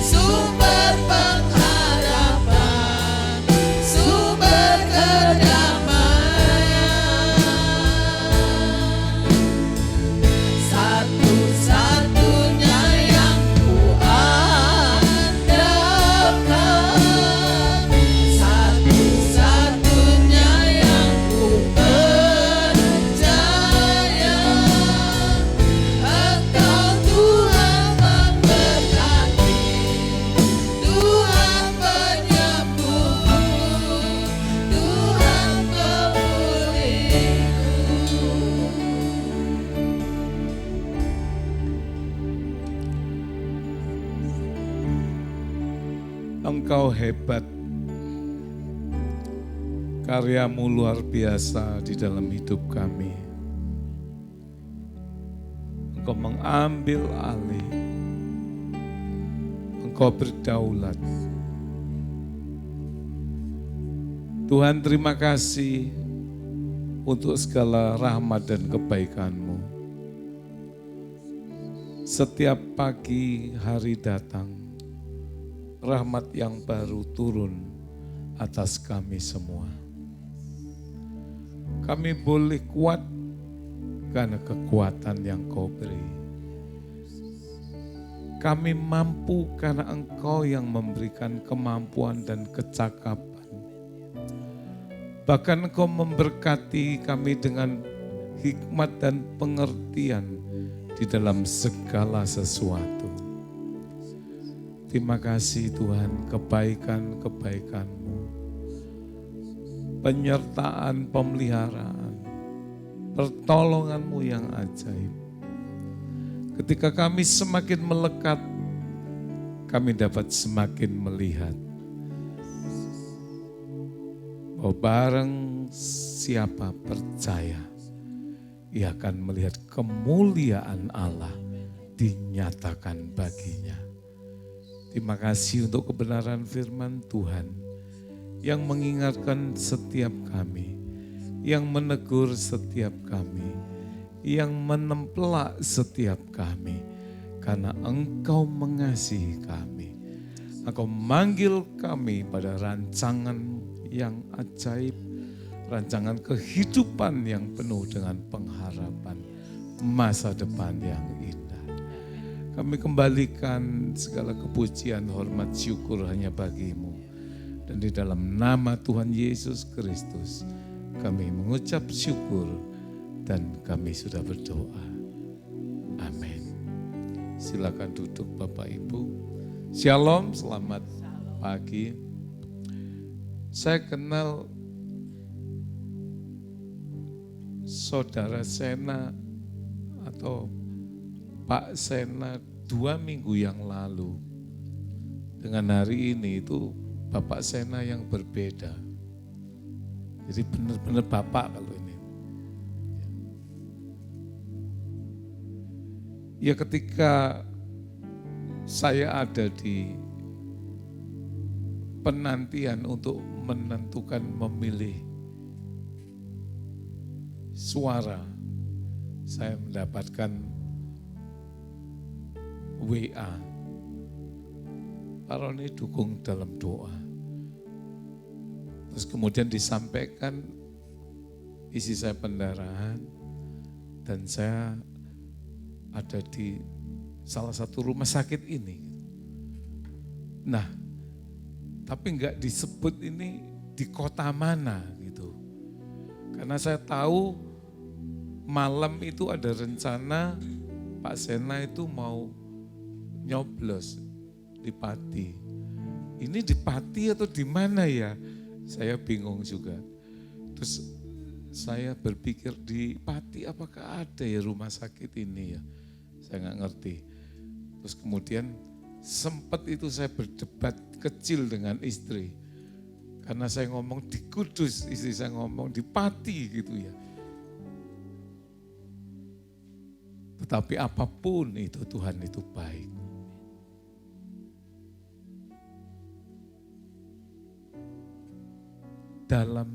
sumber pengharapan, sumber kedamaian. Satu-satunya yang ku andalkan, satu-satunya yang ku percaya. Engkau Tuhan memberkati, Tuhan penyembuhku, Tuhan Engkau hebat, karyamu luar biasa di dalam hidup kami. Engkau mengambil alih, Engkau berdaulat. Tuhan, terima kasih untuk segala rahmat dan kebaikan-Mu. Setiap pagi hari datang, rahmat yang baru turun atas kami semua. Kami boleh kuat karena kekuatan yang Kau beri. Kami mampu karena Engkau yang memberikan kemampuan dan kecakapan. Bahkan Engkau memberkati kami dengan hikmat dan pengertian di dalam segala sesuatu. Terima kasih Tuhan, kebaikan-kebaikan-Mu, penyertaan, pemeliharaan, pertolongan-Mu yang ajaib. Ketika kami semakin melekat, kami dapat semakin melihat bahwa barang siapa percaya, ia akan melihat kemuliaan Allah dinyatakan baginya. Terima kasih untuk kebenaran firman Tuhan yang mengingatkan setiap kami, yang menegur setiap kami, yang menempelak setiap kami, karena Engkau mengasihi kami. Engkau memanggil kami pada rancangan yang ajaib, rancangan kehidupan yang penuh dengan pengharapan, masa depan yang indah. Kami kembalikan segala kepujian, hormat, syukur hanya bagi-Mu. Dan di dalam nama Tuhan Yesus Kristus, kami mengucap syukur dan kami sudah berdoa. Amin. Silakan duduk Bapak Ibu. Shalom, selamat pagi. Saya kenal Saudara Sena atau Pak Sena 2 minggu yang lalu. Dengan hari ini itu Bapak Sena yang berbeda. Jadi benar-benar Bapak kalau ini. Ya ketika saya ada di penantian untuk menentukan memilih suara, saya mendapatkan WA. Pak Roni dukung dalam doa. Terus kemudian disampaikan isi saya pendarahan dan saya ada di salah satu rumah sakit ini. Nah, tapi enggak disebut ini di kota mana gitu. Karena saya tahu malam itu ada rencana Pak Sena itu mau nyoblos di Pati. Ini di Pati atau di mana ya? Saya bingung juga. Terus saya berpikir di Pati apakah ada ya rumah sakit ini ya? Saya nggak ngerti. Terus kemudian sempat itu saya berdebat kecil dengan istri. Karena saya ngomong di Kudus, istri saya ngomong di Pati gitu ya. Tetapi apapun itu Tuhan itu baik. Dalam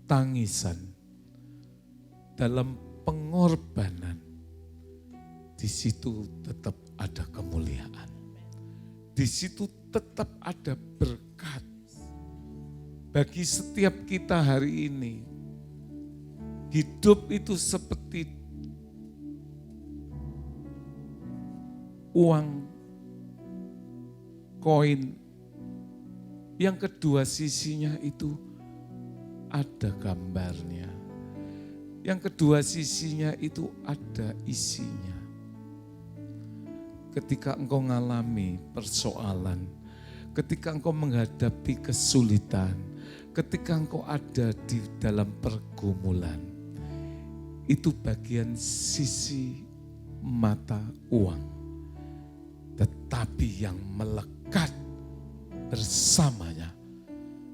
tangisan, dalam pengorbanan, di situ tetap ada kemuliaan. Di situ tetap ada berkat. Bagi setiap kita hari ini, hidup itu seperti uang, koin, yang kedua sisinya itu ada gambarnya. Yang kedua sisinya itu ada isinya. Ketika engkau mengalami persoalan, ketika engkau menghadapi kesulitan, ketika engkau ada di dalam pergumulan, itu bagian sisi mata uang. Tetapi yang melekat bersamanya,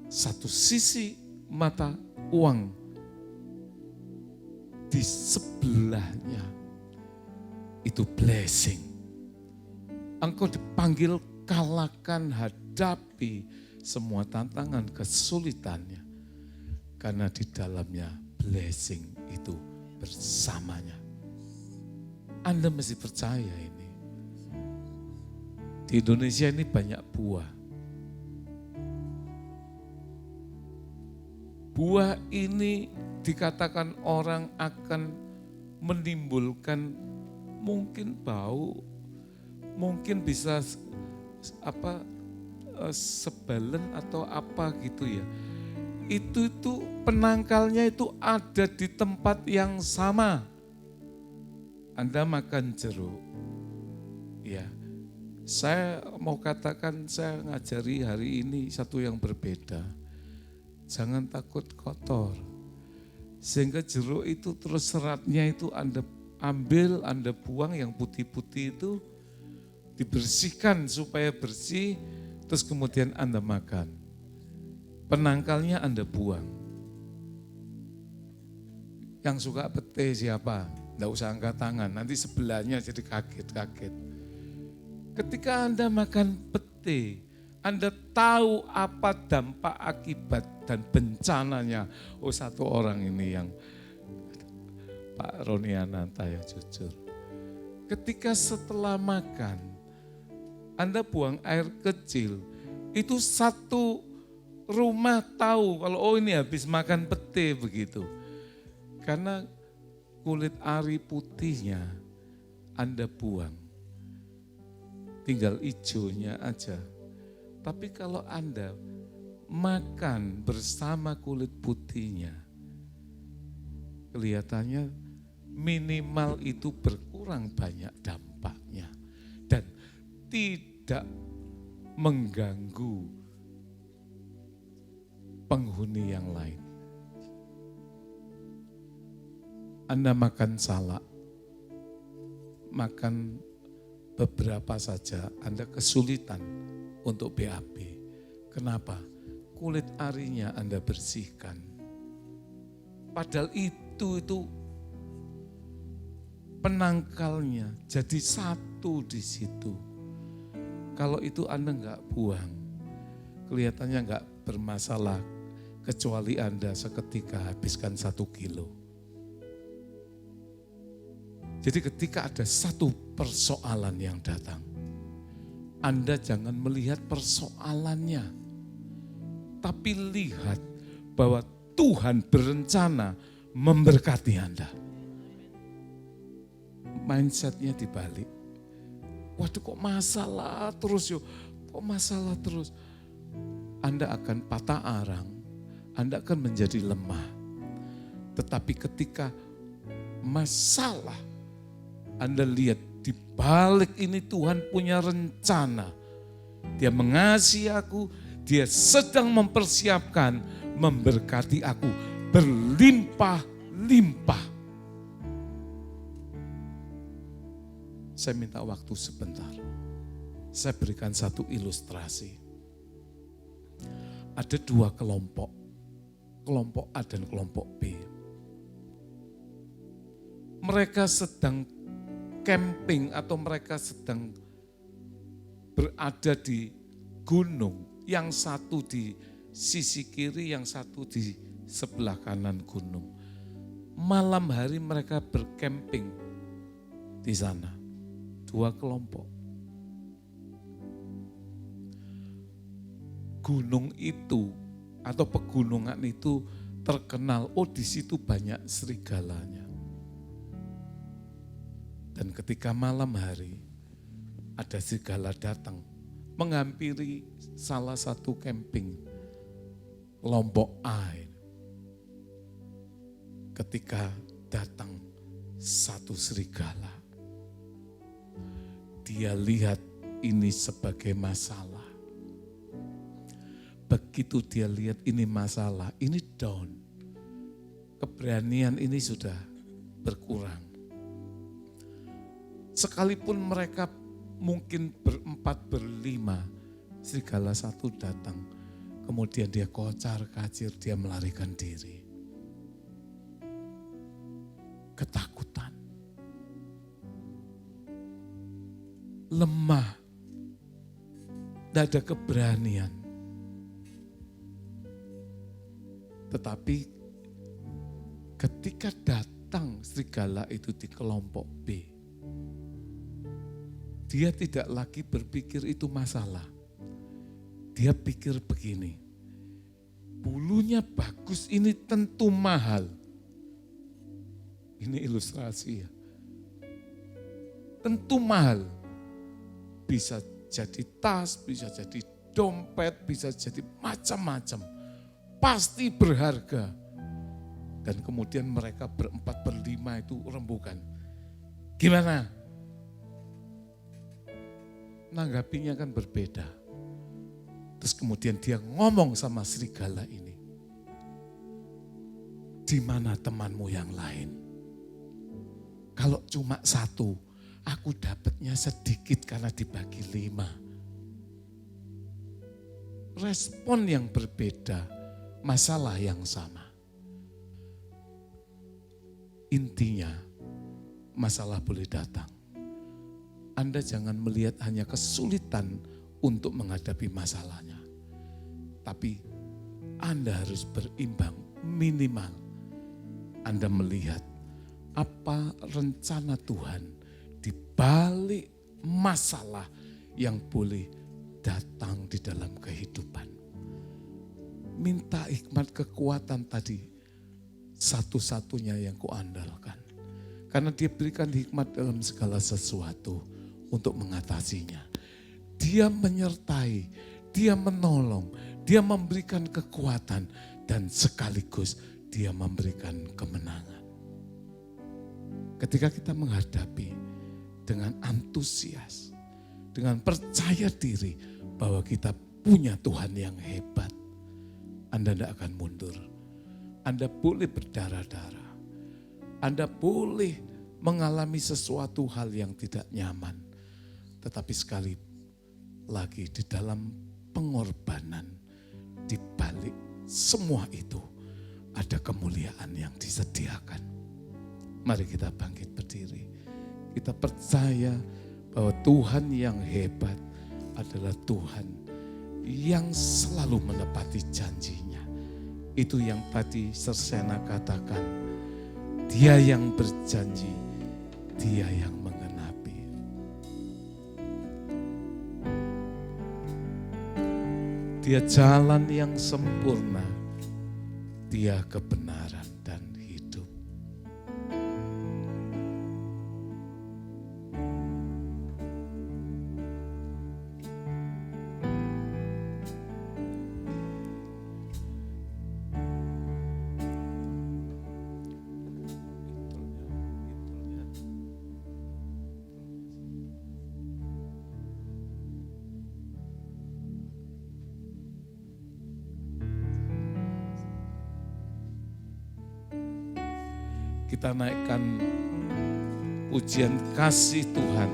satu sisi mata uang, di sebelahnya itu blessing. Engkau dipanggil kalahkan, hadapi semua tantangan kesulitannya. Karena di dalamnya blessing itu bersamanya. Anda mesti percaya ini. Di Indonesia ini banyak buah. Buah ini dikatakan orang akan menimbulkan mungkin bau, mungkin bisa sebalen atau apa gitu ya. Itu penangkalnya itu ada di tempat yang sama. Anda makan jeruk, ya. Saya mau katakan saya ngajari hari ini satu yang berbeda. Jangan takut kotor. Sehingga jeruk itu terus seratnya itu Anda ambil, Anda buang, yang putih-putih itu dibersihkan supaya bersih, terus kemudian Anda makan. Penangkalnya Anda buang. Yang suka pete siapa? Nggak usah angkat tangan, nanti sebelahnya jadi kaget-kaget. Ketika Anda makan pete, Anda tahu apa dampak akibat dan bencananya. Oh, satu orang ini yang Pak Roni Ananta ya jujur. Ketika setelah makan, Anda buang air kecil, itu satu rumah tahu kalau oh ini habis makan pete begitu. Karena kulit ari putihnya Anda buang, tinggal hijaunya aja. Tapi kalau Anda makan bersama kulit putihnya, kelihatannya minimal itu berkurang banyak dampaknya. Dan tidak mengganggu penghuni yang lain. Anda makan salak, makan beberapa saja, Anda kesulitan untuk BAB. Kenapa? Kulit arinya Anda bersihkan. Padahal itu penangkalnya jadi satu di situ. Kalau itu Anda enggak buang, kelihatannya enggak bermasalah, kecuali Anda seketika habiskan 1 kilo. Jadi ketika ada satu persoalan yang datang, Anda jangan melihat persoalannya, tapi lihat bahwa Tuhan berencana memberkati Anda. Mindsetnya dibalik. Waduh kok masalah terus yo, kok masalah terus. Anda akan patah arang, Anda akan menjadi lemah. Tetapi ketika masalah, Anda lihat di balik ini Tuhan punya rencana. Dia mengasihi aku, Dia sedang mempersiapkan memberkati aku berlimpah-limpah. Saya minta waktu sebentar. Saya berikan satu ilustrasi. Ada dua kelompok. Kelompok A dan kelompok B. Mereka sedang camping atau mereka sedang berada di gunung. Yang satu di sisi kiri, yang satu di sebelah kanan gunung. Malam hari mereka bercamping di sana. Dua kelompok. Gunung itu atau pegunungan itu terkenal, di situ banyak serigalanya. Dan ketika malam hari ada serigala datang menghampiri salah satu camping kelompok A. Ketika datang satu serigala, dia lihat ini sebagai masalah. Begitu dia lihat ini masalah, ini down. Keberanian ini sudah berkurang. Sekalipun mereka mungkin berempat, berlima, serigala satu datang. Kemudian dia kocar-kacir, dia melarikan diri. Ketakutan. Lemah. Tidak ada keberanian. Tetapi ketika datang serigala itu di kelompok B, dia tidak lagi berpikir itu masalah. Dia pikir begini, bulunya bagus, ini tentu mahal. Ini ilustrasi ya. Tentu mahal. Bisa jadi tas, bisa jadi dompet, bisa jadi macam-macam. Pasti berharga. Dan kemudian mereka berempat, berlima itu rembukan. Gimana? Nanggapinya kan berbeda. Terus kemudian dia ngomong sama serigala ini. Di mana temanmu yang lain? Kalau cuma satu, aku dapatnya sedikit karena dibagi 5. Respon yang berbeda, masalah yang sama. Intinya, masalah boleh datang. Anda jangan melihat hanya kesulitan untuk menghadapi masalahnya. Tapi Anda harus berimbang, minimal Anda melihat apa rencana Tuhan di balik masalah yang boleh datang di dalam kehidupan. Minta hikmat kekuatan tadi, satu-satunya yang kuandalkan. Karena dia berikan hikmat dalam segala sesuatu untuk mengatasinya. Dia menyertai, dia menolong, dia memberikan kekuatan dan sekaligus dia memberikan kemenangan. Ketika kita menghadapi dengan antusias, dengan percaya diri bahwa kita punya Tuhan yang hebat, Anda tidak akan mundur. Anda boleh berdarah-darah. Anda boleh mengalami sesuatu hal yang tidak nyaman. Tetapi sekali lagi di dalam pengorbanan, di balik semua itu ada kemuliaan yang disediakan. Mari kita bangkit berdiri. Kita percaya bahwa Tuhan yang hebat adalah Tuhan yang selalu menepati janjinya. Itu yang tadi Sersena katakan. Dia yang berjanji, dia yang mengenapi. Dia jalan yang sempurna, dia kebenaran dan hidup. kita naikkan pujian kasih Tuhan.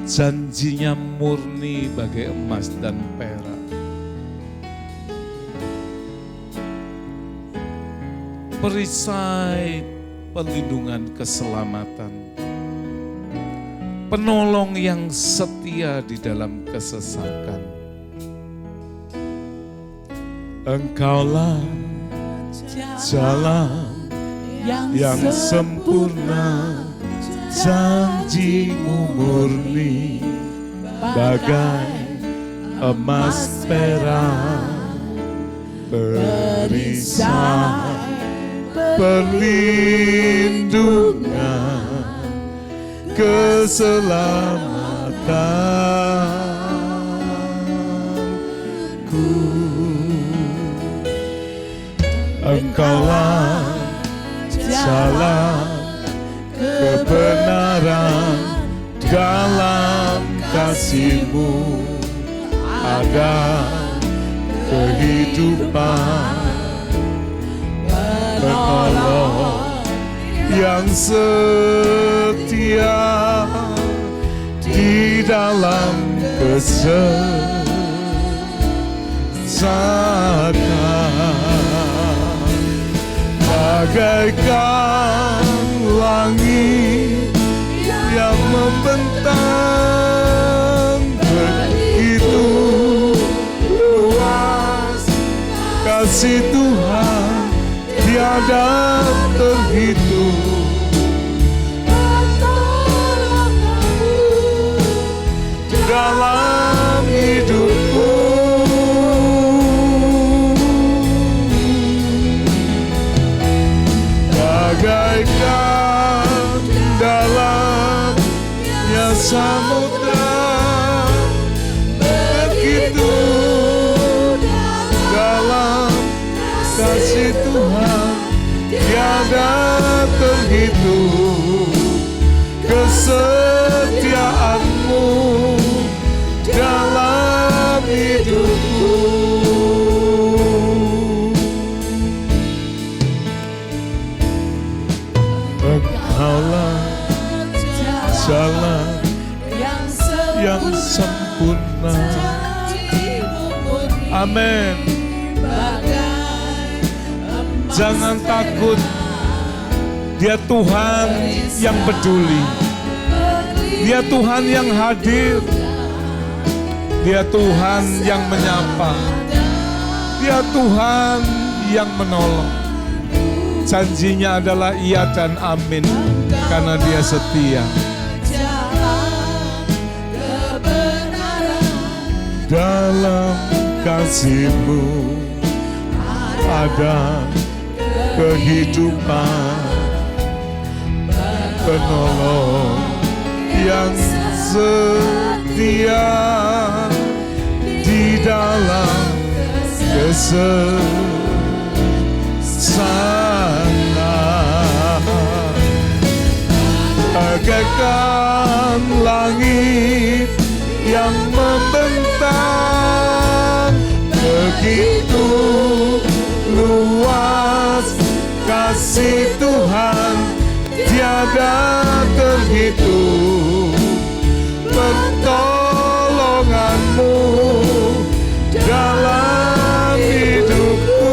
Janjinya murni bagai emas dan perak. Perisai perlindungan keselamatan. Penolong yang setia di dalam kesesakan. Engkaulah jalan yang sempurna, janjimu murni bagai emas perak. Perisai perlindungan keselamatanku. Engkaulah jalan kebenaran, dalam kasih-Mu ada kehidupan. Penolong yang setia di dalam kesesakan, bagaikan langit yang membentang, begitu luas kasih Tuhan tiada terhitung. Dalam hidupku, bagaikan dalamnya samudra, begitu dalam kasih Tuhan tiada terhitung. Kesetiaan-Mu dalam hidupku. Engkaulah jalan yang sempurna. Amin. Jangan takut, Dia Tuhan yang peduli. Dia Tuhan yang hadir. Dia Tuhan yang menyapa. Dia Tuhan yang menolong. Janjinya adalah iya dan amin, karena Dia setia. Dalam kasih-Mu ada kehidupan. Penolong yang setia di dalam kesesakan, bagaikan langit yang membentang, begitu luas kasih Tuhan tiada terhitung. Pertolongan-Mu dalam hidupku,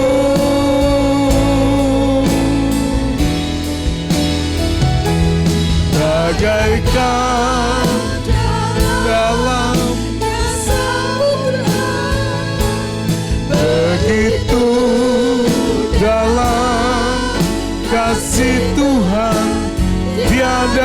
bagaikan dalam samudra, begitu dalam kasih Tuhan tiada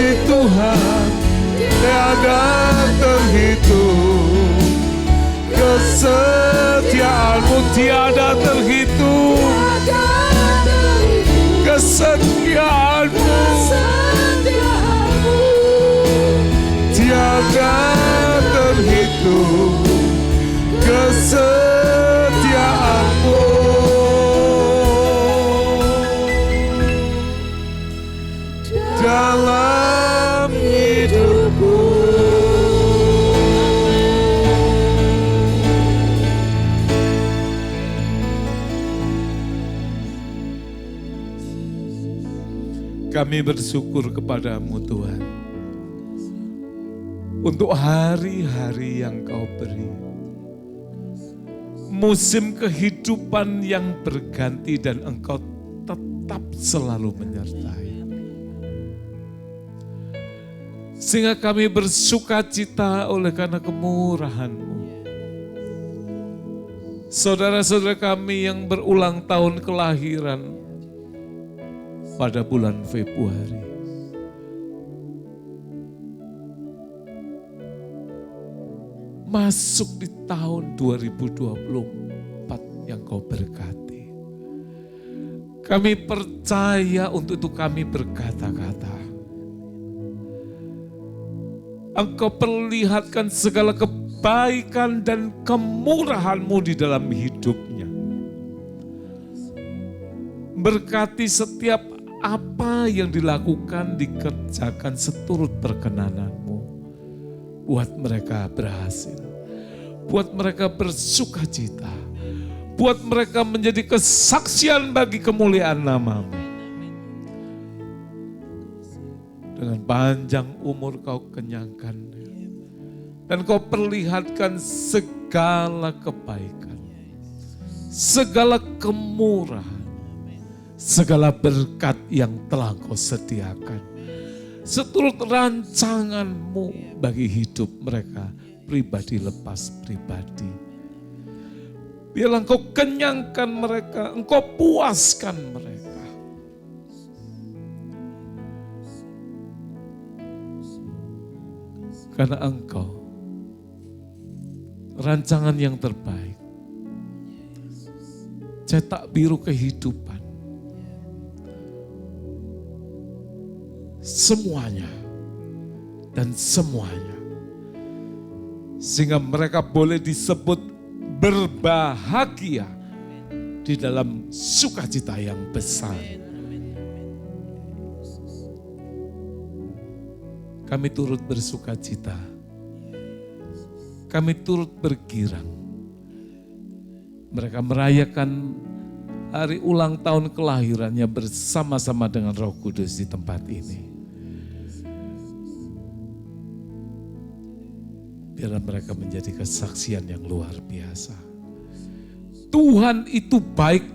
kasih Tuhan tiada terhitung, kesetiaan-Mu tiada terhitung, kesetiaan-Mu tiada terhitung, kesetiaan-Mu dalam hidupku. Kami bersyukur kepada-Mu Tuhan untuk hari-hari yang Kau beri. Musim kehidupan yang berganti dan Engkau tetap selalu menyertai. Sehingga kami bersuka cita oleh karena kemurahan-Mu. Saudara-saudara kami yang berulang tahun kelahiran pada bulan Februari. Masuk di tahun 2024 yang Kau berkati. Kami percaya untuk itu kami berkata-kata. Engkau perlihatkan segala kebaikan dan kemurahan-Mu di dalam hidupnya. Berkati setiap apa yang dilakukan, dikerjakan seturut perkenanan-Mu. Buat mereka berhasil. Buat mereka bersuka cita. Buat mereka menjadi kesaksian bagi kemuliaan nama-Mu. Dengan panjang umur Kau kenyangkan. Dan Kau perlihatkan segala kebaikan. Segala kemurahan. Segala berkat yang telah Kau sediakan. Seturut rancangan-Mu bagi hidup mereka pribadi lepas pribadi. Biarlah Engkau kenyangkan mereka, Engkau puaskan mereka. Karena Engkau rancangan yang terbaik. Cetak biru kehidupan. Semuanya dan semuanya. Sehingga mereka boleh disebut berbahagia di dalam sukacita yang besar. Kami turut bersukacita. Kami turut bergirang. Mereka merayakan hari ulang tahun kelahirannya bersama-sama dengan Roh Kudus di tempat ini. Biarlah mereka menjadi kesaksian yang luar biasa. Tuhan itu baik,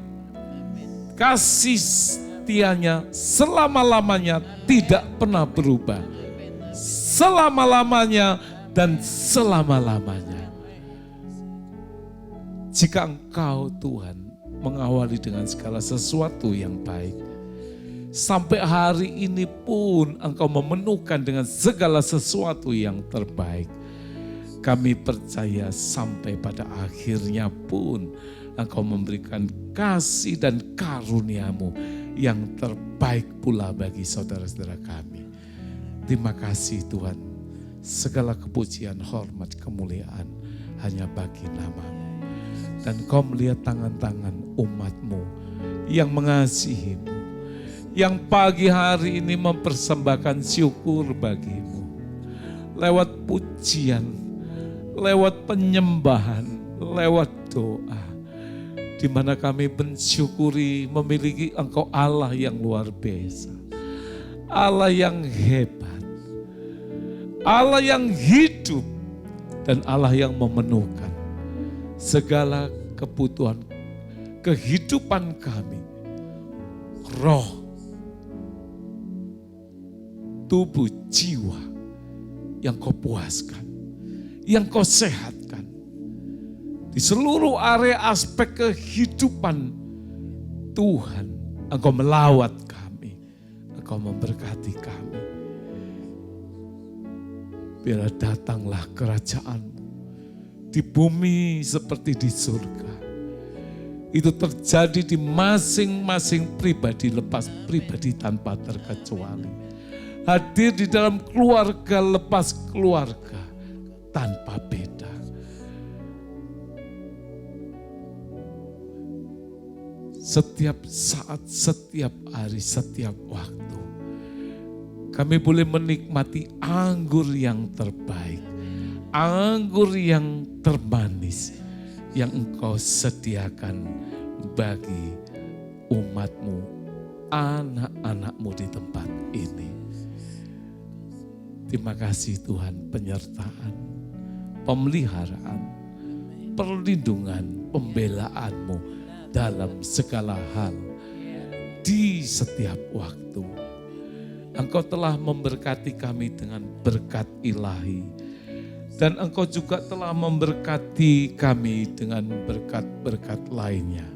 kasih setianya selama-lamanya tidak pernah berubah. Selama-lamanya dan selama-lamanya. Jika Engkau Tuhan mengawali dengan segala sesuatu yang baik, sampai hari ini pun Engkau memenuhkan dengan segala sesuatu yang terbaik. Kami percaya sampai pada akhirnya pun Engkau memberikan kasih dan karunia-Mu yang terbaik pula bagi saudara-saudara kami. Terima kasih Tuhan, segala kepujian, hormat, kemuliaan hanya bagi nama-Mu. Dan Kau melihat tangan-tangan umat-Mu yang mengasihi-Mu, yang pagi hari ini mempersembahkan syukur bagi-Mu. Lewat pujian, lewat penyembahan, lewat doa. Di mana kami mensyukuri memiliki Engkau Allah yang luar biasa. Allah yang hebat. Allah yang hidup. Dan Allah yang memenuhkan segala kebutuhan kehidupan kami. Roh, tubuh, jiwa yang Kau puaskan, yang Kau sehatkan. Di seluruh area aspek kehidupan Tuhan, Engkau melawat kami, Engkau memberkati kami. Biarlah datanglah kerajaan-Mu di bumi seperti di surga. Itu terjadi di masing-masing pribadi, lepas pribadi tanpa terkecuali. Hadir di dalam keluarga, lepas keluarga, tanpa beda. Setiap saat, setiap hari, setiap waktu, kami boleh menikmati anggur yang terbaik, anggur yang termanis yang Engkau sediakan bagi umat-Mu, anak-anak-Mu di tempat ini. Terima kasih Tuhan, penyertaan, pemeliharaan, perlindungan, pembelaan-Mu dalam segala hal di setiap waktu. Engkau telah memberkati kami dengan berkat ilahi. Dan Engkau juga telah memberkati kami dengan berkat-berkat lainnya.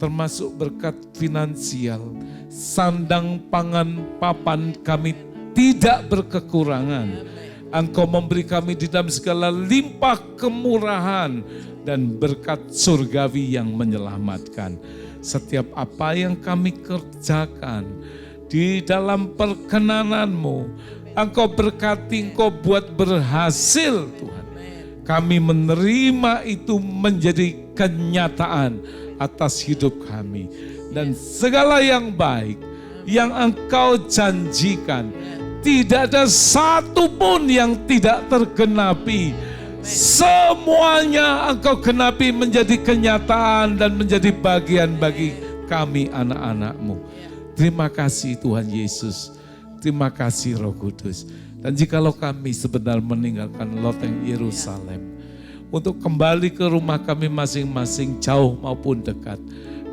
Termasuk berkat finansial, sandang pangan papan kami tidak berkekurangan. Engkau memberi kami di dalam segala limpah kemurahan dan berkat surgawi yang menyelamatkan. Setiap apa yang kami kerjakan di dalam perkenanan-Mu, Engkau berkati, Engkau buat berhasil Tuhan. Kami menerima itu menjadi kenyataan atas hidup kami. Dan segala yang baik yang Engkau janjikan, tidak ada satu pun yang tidak tergenapi. Semuanya Engkau genapi menjadi kenyataan dan menjadi bagian bagi kami anak-anak-Mu. Terima kasih Tuhan Yesus. Terima kasih Roh Kudus. Dan jikalau kami sebentar meninggalkan loteng Yerusalem untuk kembali ke rumah kami masing-masing, jauh maupun dekat,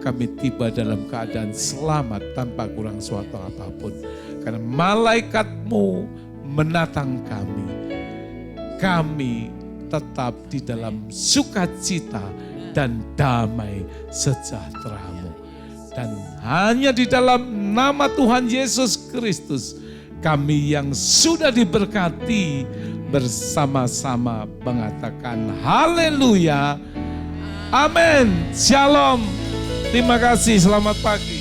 kami tiba dalam keadaan selamat tanpa kurang suatu apapun. Karena malaikat-Mu menatang kami. Kami tetap di dalam sukacita dan damai sejahtera-Mu. Dan hanya di dalam nama Tuhan Yesus Kristus, kami yang sudah diberkati bersama-sama mengatakan haleluya, amin, shalom. Terima kasih, selamat pagi.